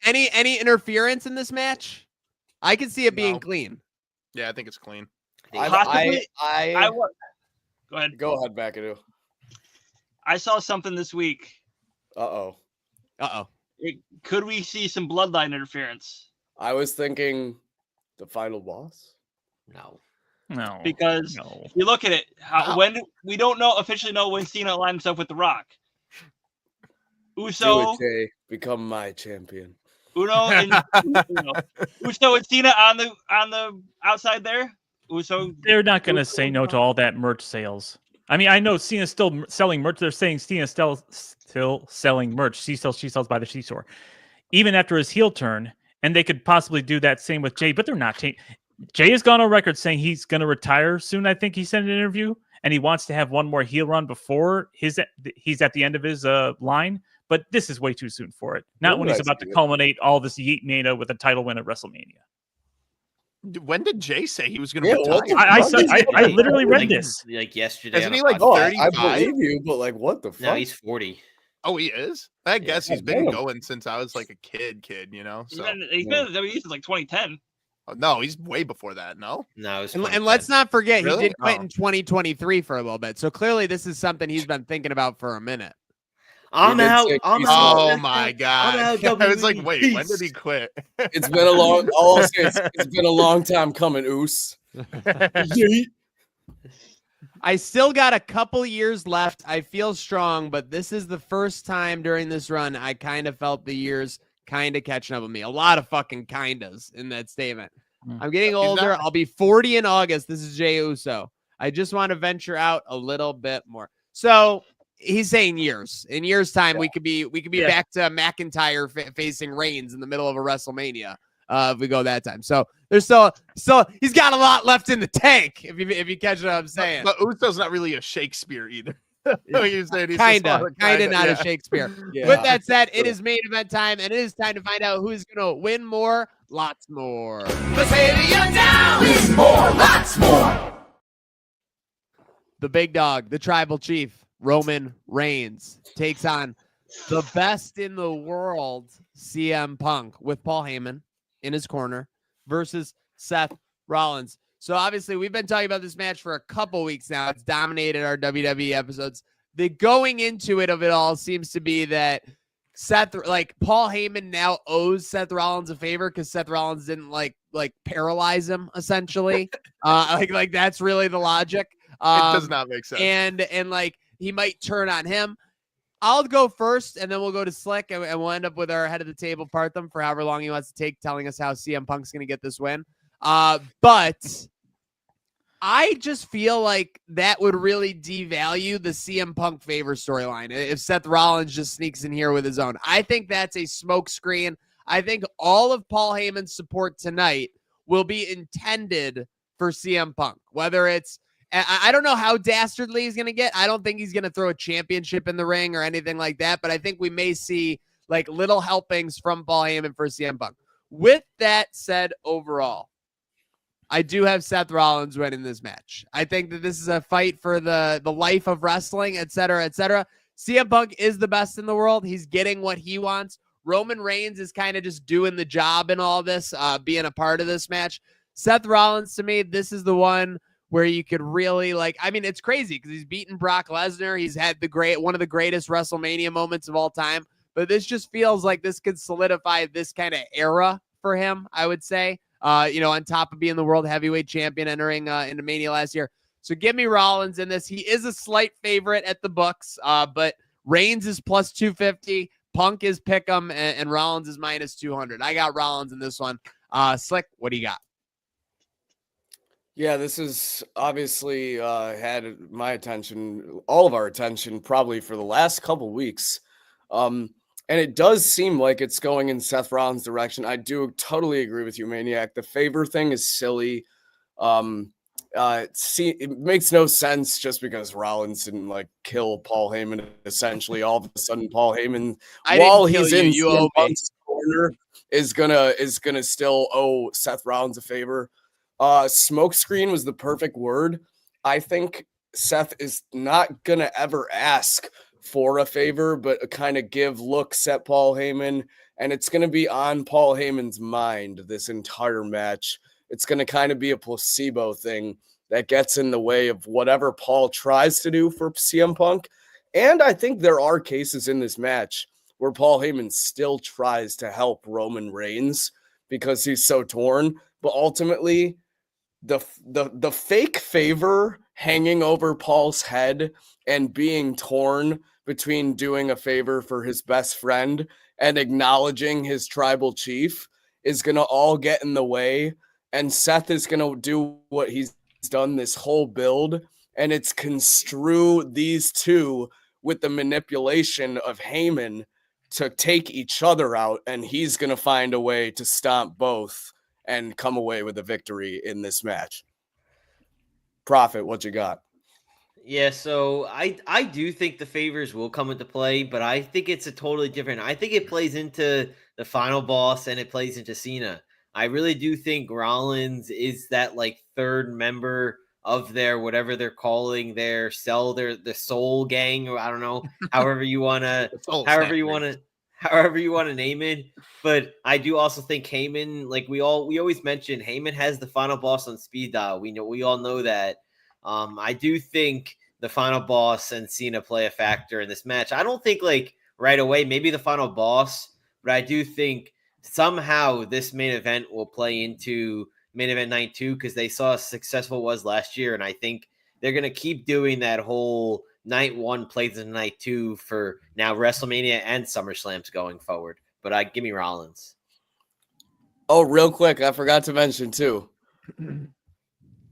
Any interference in this match? I can see it being clean. Yeah, I think it's clean. Go ahead. Go ahead, McAdoo. I saw something this week. Uh-oh. Could we see some bloodline interference? I was thinking the final boss. No. Because if you look at it, when we don't officially know when Cena aligned himself with The Rock. Uso, do it, Jay. Become my champion. Uso and Cena on the outside there. Uso. They're not going to say no to all that merch sales. I mean, I know Cena's still selling merch. They're saying Cena's still selling merch. She sells by the She-Store. Even after his heel turn, and they could possibly do that same with Jay, but they're not. Jay has gone on record saying he's going to retire soon. I think he said in an interview, and he wants to have one more heel run before he's at the end of his line. But this is way too soon for it. Not when he's about to culminate all this Yeet Mania with a title win at WrestleMania. When did Jay say he was going to retire? I literally read this like yesterday. Isn't he like 35? I believe you, but like what the fuck? No, he's 40. Oh, he is? I guess he's been going since I was like a kid, you know? So. He's been at WWE since like 2010. Oh, no, he's way before that, no? No, and let's not forget, Really? he did quit in 2023 for a little bit. So clearly this is something he's been thinking about for a minute. I'm out. Oh my god! I was like, wait, when did he quit? It's been a long. All I'll say is it's been a long time coming, Oos. I still got a couple years left. I feel strong, but this is the first time during this run I kind of felt the years kind of catching up with me. A lot of fucking kindas in that statement. I'm getting older. I'll be 40 in August. This is Jey Uso. I just want to venture out a little bit more. So. He's saying years. In years' time, we could be back to McIntyre facing Reigns in the middle of a WrestleMania. If we go that time, so there's still he's got a lot left in the tank. If you catch what I'm saying, but Uso's not really a Shakespeare either. Kind of not a Shakespeare. Yeah. With that said, it is main event time, and it is time to find out who's going to win more, lots more. Batavia down is more, lots more. The big dog, the tribal chief. Roman Reigns takes on the best in the world, CM Punk, with Paul Heyman in his corner versus Seth Rollins. So obviously we've been talking about this match for a couple weeks now. It's dominated our WWE episodes. The going into it of it all seems to be that Paul Heyman now owes Seth Rollins a favor because Seth Rollins didn't like paralyze him essentially. Like that's really the logic. It does not make sense. And he might turn on him. I'll go first, and then we'll go to Slick, and we'll end up with our head of the table, Partham, for however long he wants to take, telling us how CM Punk's going to get this win. But I just feel like that would really devalue the CM Punk favor storyline if Seth Rollins just sneaks in here with his own. I think that's a smokescreen. I think all of Paul Heyman's support tonight will be intended for CM Punk, whether it's, I don't know how dastardly he's going to get. I don't think he's going to throw a championship in the ring or anything like that, but I think we may see like little helpings from Paul Heyman for CM Punk. With that said, overall, I do have Seth Rollins winning this match. I think that this is a fight for the life of wrestling, et cetera, et cetera. CM Punk is the best in the world. He's getting what he wants. Roman Reigns is kind of just doing the job in all this, being a part of this match. Seth Rollins, to me, this is the one where you could really it's crazy because he's beaten Brock Lesnar. He's had one of the greatest WrestleMania moments of all time, but this just feels like this could solidify this kind of era for him, I would say, on top of being the world heavyweight champion entering into Mania last year. So give me Rollins in this. He is a slight favorite at the books, but Reigns is plus 250. Punk is pick'em, and Rollins is minus 200. I got Rollins in this one. Slick, what do you got? Yeah, this is obviously had my attention, all of our attention, probably for the last couple weeks. And it does seem like it's going in Seth Rollins' direction. I do totally agree with you, Maniac. The favor thing is silly. It makes no sense just because Rollins didn't kill Paul Heyman. Essentially, all of a sudden, Paul Heyman, while he's in CM Punk's corner, is gonna still owe Seth Rollins a favor. Smokescreen was the perfect word. I think Seth is not gonna ever ask for a favor, but kind of give looks at Paul Heyman, and it's gonna be on Paul Heyman's mind this entire match. It's gonna kind of be a placebo thing that gets in the way of whatever Paul tries to do for CM Punk. And I think there are cases in this match where Paul Heyman still tries to help Roman Reigns because he's so torn, but ultimately the fake favor hanging over Paul's head and being torn between doing a favor for his best friend and acknowledging his tribal chief is going to all get in the way. And Seth is going to do what he's done this whole build, and it's construe these two with the manipulation of Heyman to take each other out, and he's going to find a way to stomp both and come away with a victory in this match. Prophet, what you got? Yeah, so I do think the favors will come into play, but I think it's a totally different. I think it plays into the final boss and it plays into Cena. I really do think Rollins is that third member of their whatever they're calling their the soul gang, or I don't know, however you want to name it. But I do also think Heyman, we always mention, Heyman has the final boss on speed dial. We all know that. I do think the final boss and Cena play a factor in this match. I don't think right away, maybe the final boss, but I do think somehow this main event will play into main event night 2 because they saw how successful it was last year. And I think they're going to keep doing that whole night 1 plays into night 2 for now WrestleMania and SummerSlams going forward. But give me Rollins. Oh, real quick, I forgot to mention too.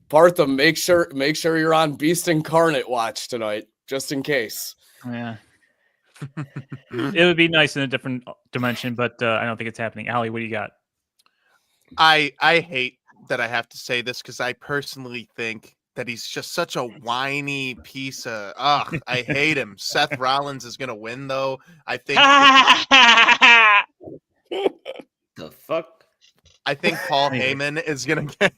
Partham, make sure you're on Beast Incarnate watch tonight, just in case. Yeah. It would be nice in a different dimension, but I don't think it's happening. Allie, what do you got? I hate that I have to say this because I personally think that he's just such a whiny piece of. I hate him. Seth Rollins is gonna win, though. I think. The fuck? I think Paul Heyman is gonna get.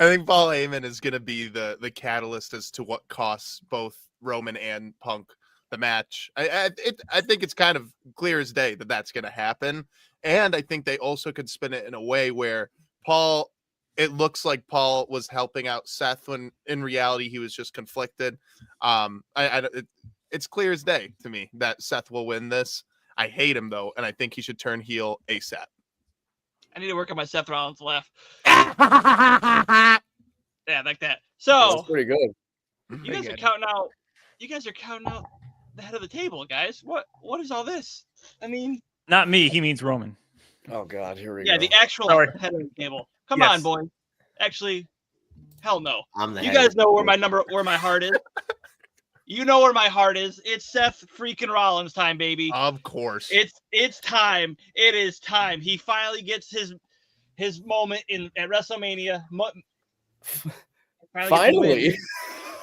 I think Paul Heyman is gonna be the catalyst as to what costs both Roman and Punk the match. I think it's kind of clear as day that that's going to happen, and I think they also could spin it in a way where it looks like Paul was helping out Seth when in reality he was just conflicted. It's clear as day to me that Seth will win this. I hate him though, and I think he should turn heel ASAP. I need to work on my Seth Rollins laugh. Yeah, like that. So that's pretty good. You guys are counting out the head of the table, guys. What is all this? I mean, Not me. He means Roman. Oh God, here we yeah, go. the actual Sorry. head of the table. Come Yes. on, boy. Actually, hell no. I'm the You head of guys the know where table. my heart is. You know where my heart is. It's Seth freaking Rollins time, baby. Of course. It's time. It is time. He finally gets his moment at WrestleMania. Finally.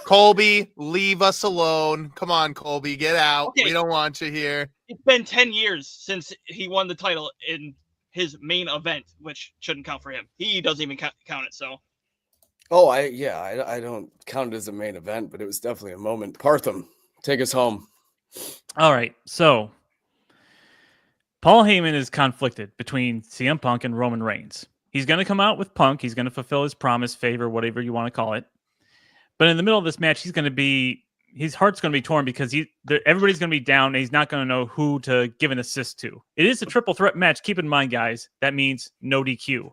Colby, leave us alone. Come on, Colby, get out. Okay. We don't want you here. It's been 10 years since he won the title in his main event, which shouldn't count for him. He doesn't even count it. So. Oh, I don't count it as a main event, but it was definitely a moment. Partham, take us home. All right. So Paul Heyman is conflicted between CM Punk and Roman Reigns. He's going to come out with Punk. He's going to fulfill his promise, favor, whatever you want to call it. But in the middle of this match, his heart's going to be torn because everybody's going to be down and he's not going to know who to give an assist to. It is a triple threat match. Keep in mind, guys, that means no DQ.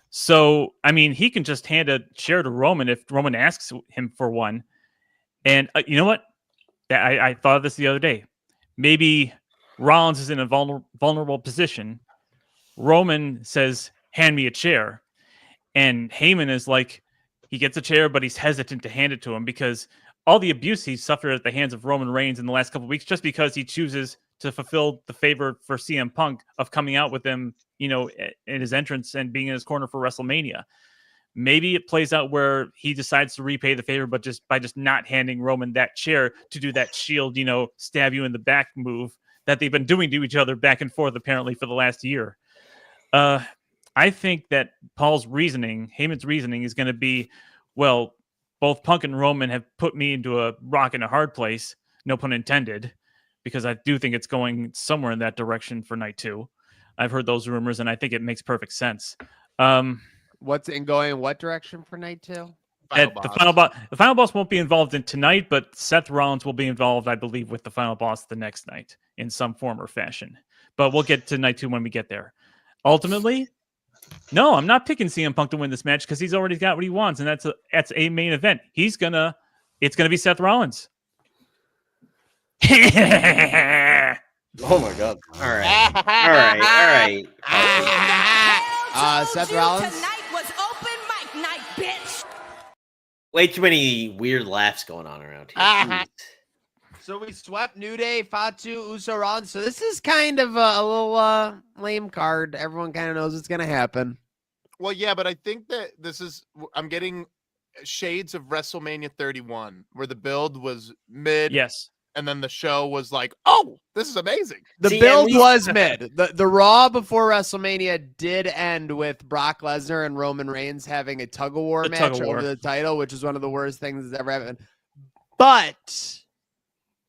So, I mean, he can just hand a chair to Roman if Roman asks him for one. And you know what? I thought of this the other day. Maybe Rollins is in a vulnerable position. Roman says, hand me a chair. And Heyman is like, he gets a chair, but he's hesitant to hand it to him because all the abuse he's suffered at the hands of Roman Reigns in the last couple of weeks, just because he chooses to fulfill the favor for CM Punk of coming out with him, in his entrance and being in his corner for WrestleMania. Maybe it plays out where he decides to repay the favor, but just by not handing Roman that chair to do that shield, stab you in the back move that they've been doing to each other back and forth, apparently for the last year. I think that Heyman's reasoning is going to be, well, both Punk and Roman have put me into a rock and a hard place, no pun intended, because I do think it's going somewhere in that direction for night 2. I've heard those rumors, and I think it makes perfect sense. What's in going in what direction for night 2? The final boss won't be involved in tonight, but Seth Rollins will be involved, I believe, with the final boss the next night in some form or fashion. But we'll get to night 2 when we get there. Ultimately, no, I'm not picking CM Punk to win this match because he's already got what he wants, and that's a main event. It's gonna be Seth Rollins. Oh my God! All right. Seth Rollins. Tonight was open mic night, bitch. Way too many weird laughs going on around here. So we swept New Day, Fatu, Uso, Rollins. So this is kind of a little lame card. Everyone kind of knows what's going to happen. Well, yeah, but I think that I'm getting shades of WrestleMania 31, where the build was mid. Yes. And then the show was like, oh, this is amazing. The build was mid. The Raw before WrestleMania did end with Brock Lesnar and Roman Reigns having a tug-of-war match over the title, which is one of the worst things that's ever happened. But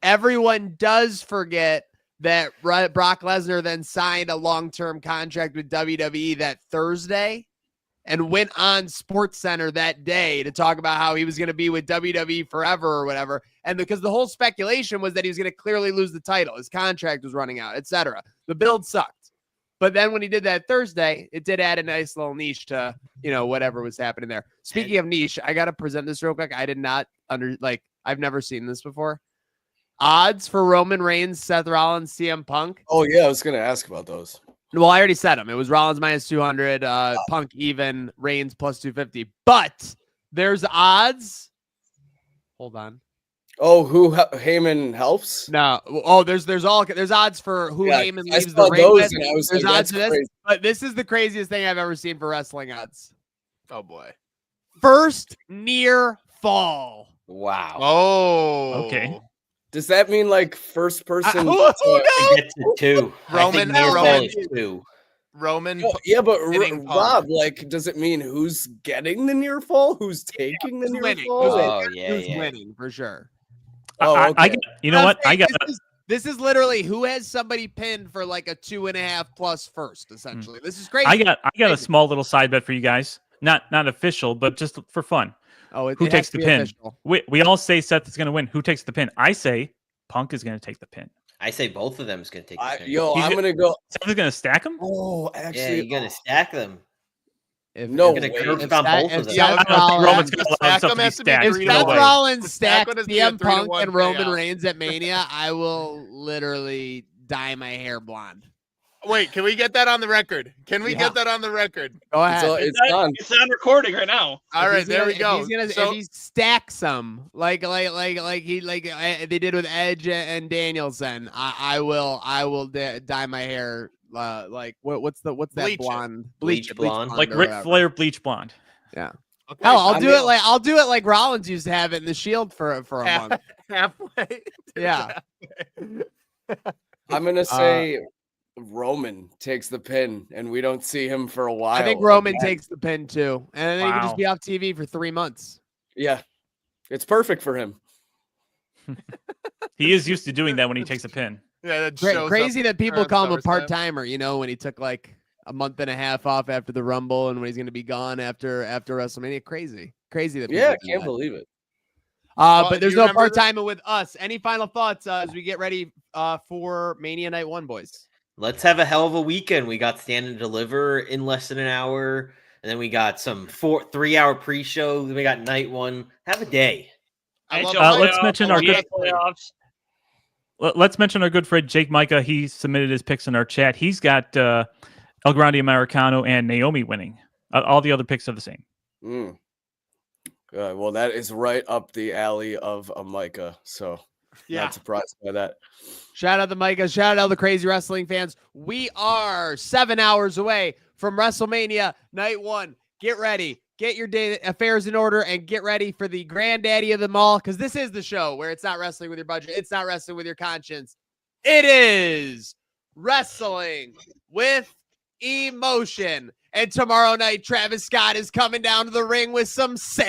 everyone does forget that Brock Lesnar then signed a long-term contract with WWE that Thursday and went on SportsCenter that day to talk about how he was going to be with WWE forever or whatever. And because the whole speculation was that he was going to clearly lose the title, his contract was running out, etc. The build sucked. But then when he did that Thursday, it did add a nice little niche to, whatever was happening there. Speaking of niche, I got to present this real quick. I did not I've never seen this before. Odds for Roman Reigns, Seth Rollins, CM Punk. Oh yeah, I was going to ask about those. Well, I already said them. It was Rollins minus 200, Punk even, Reigns plus 250. But there's odds. Hold on. Oh, who Heyman helps? No. Oh, there's odds for who Heyman leaves the ring with. There's odds for this. Crazy. But this is the craziest thing I've ever seen for wrestling odds. Oh boy. First near fall. Wow. Oh. Okay. Does that mean first person? Who knows? Gets it too. Roman. Oh, yeah, but Rob, does it mean who's getting the near fall? Who's taking the near winning? fall? Who's winning for sure? Oh, okay. This is literally who has somebody pinned for a 2.5+ first. Essentially, this is crazy. I got a small little side bet for you guys. Not official, but just for fun. Oh, who takes the pin? We all say Seth is going to win. Who takes the pin? I say Punk is going to take the pin. I say both of them is going to take the pin. I'm going to go. Seth is going to stack them? Oh, actually. Yeah, you're going to stack them. No gonna way. curb If stomp Seth- both if of them. Yeah, I Seth don't think Rollins- Roman's going to allow Stack himself them to be has to be stacked. If three Either to Seth one. way. Rollins Stack stacks one has to be a CM 3-1 Punk and Roman payout. Reigns at Mania, I will literally dye my hair blonde. Wait, can we get that on the record? Can we Yeah. get that on the record? Go It's, ahead. it's on. It's on recording right now. All If right, he's there gonna- we go. If So he stacks them like they did with Edge and Danielson, I will dye my hair what's that Bleach it. blonde Bleach blonde. Like or Ric whatever. Flair bleach blonde. Yeah. okay, Hell, so I'll I do mean- it like Rollins used to have it in the Shield for a month. halfway. Yeah. I'm gonna say Roman takes the pin, and we don't see him for a while. I think Roman again. takes the pin too, and then he can just Wow. be off TV for 3 months. Yeah, it's perfect for him. He is used to doing that when he takes a pin. Yeah, that shows Crazy up that people around call him a SummerSlam. part timer. When he took like a month and a half off after the Rumble, and when he's going to be gone after WrestleMania. Crazy that. people Yeah, I do can't that. believe it. Well, But there's do you no remember part timing with us. Any final thoughts as we get ready for Mania Night 1, boys? Let's have a hell of a weekend. We got Stand and Deliver in less than an hour, and then we got some 3-hour pre-show. Then we got night 1. Have a day. I love NHL let's playoffs, mention our NBA good- playoffs. Let's mention our good friend Jake Micah. He submitted his picks in our chat. He's got El Grande Americano and Naomi winning. All the other picks are the same. Good. Well, that is right up the alley of a Micah. So not surprised by that. Shout out to Micah. Shout out to the crazy wrestling fans. We are 7 hours away from WrestleMania Night 1. Get ready. Get your day affairs in order and get ready for the granddaddy of them all, because this is the show where it's not wrestling with your budget. It's not wrestling with your conscience. It is wrestling with emotion. And tomorrow night, Travis Scott is coming down to the ring with some say.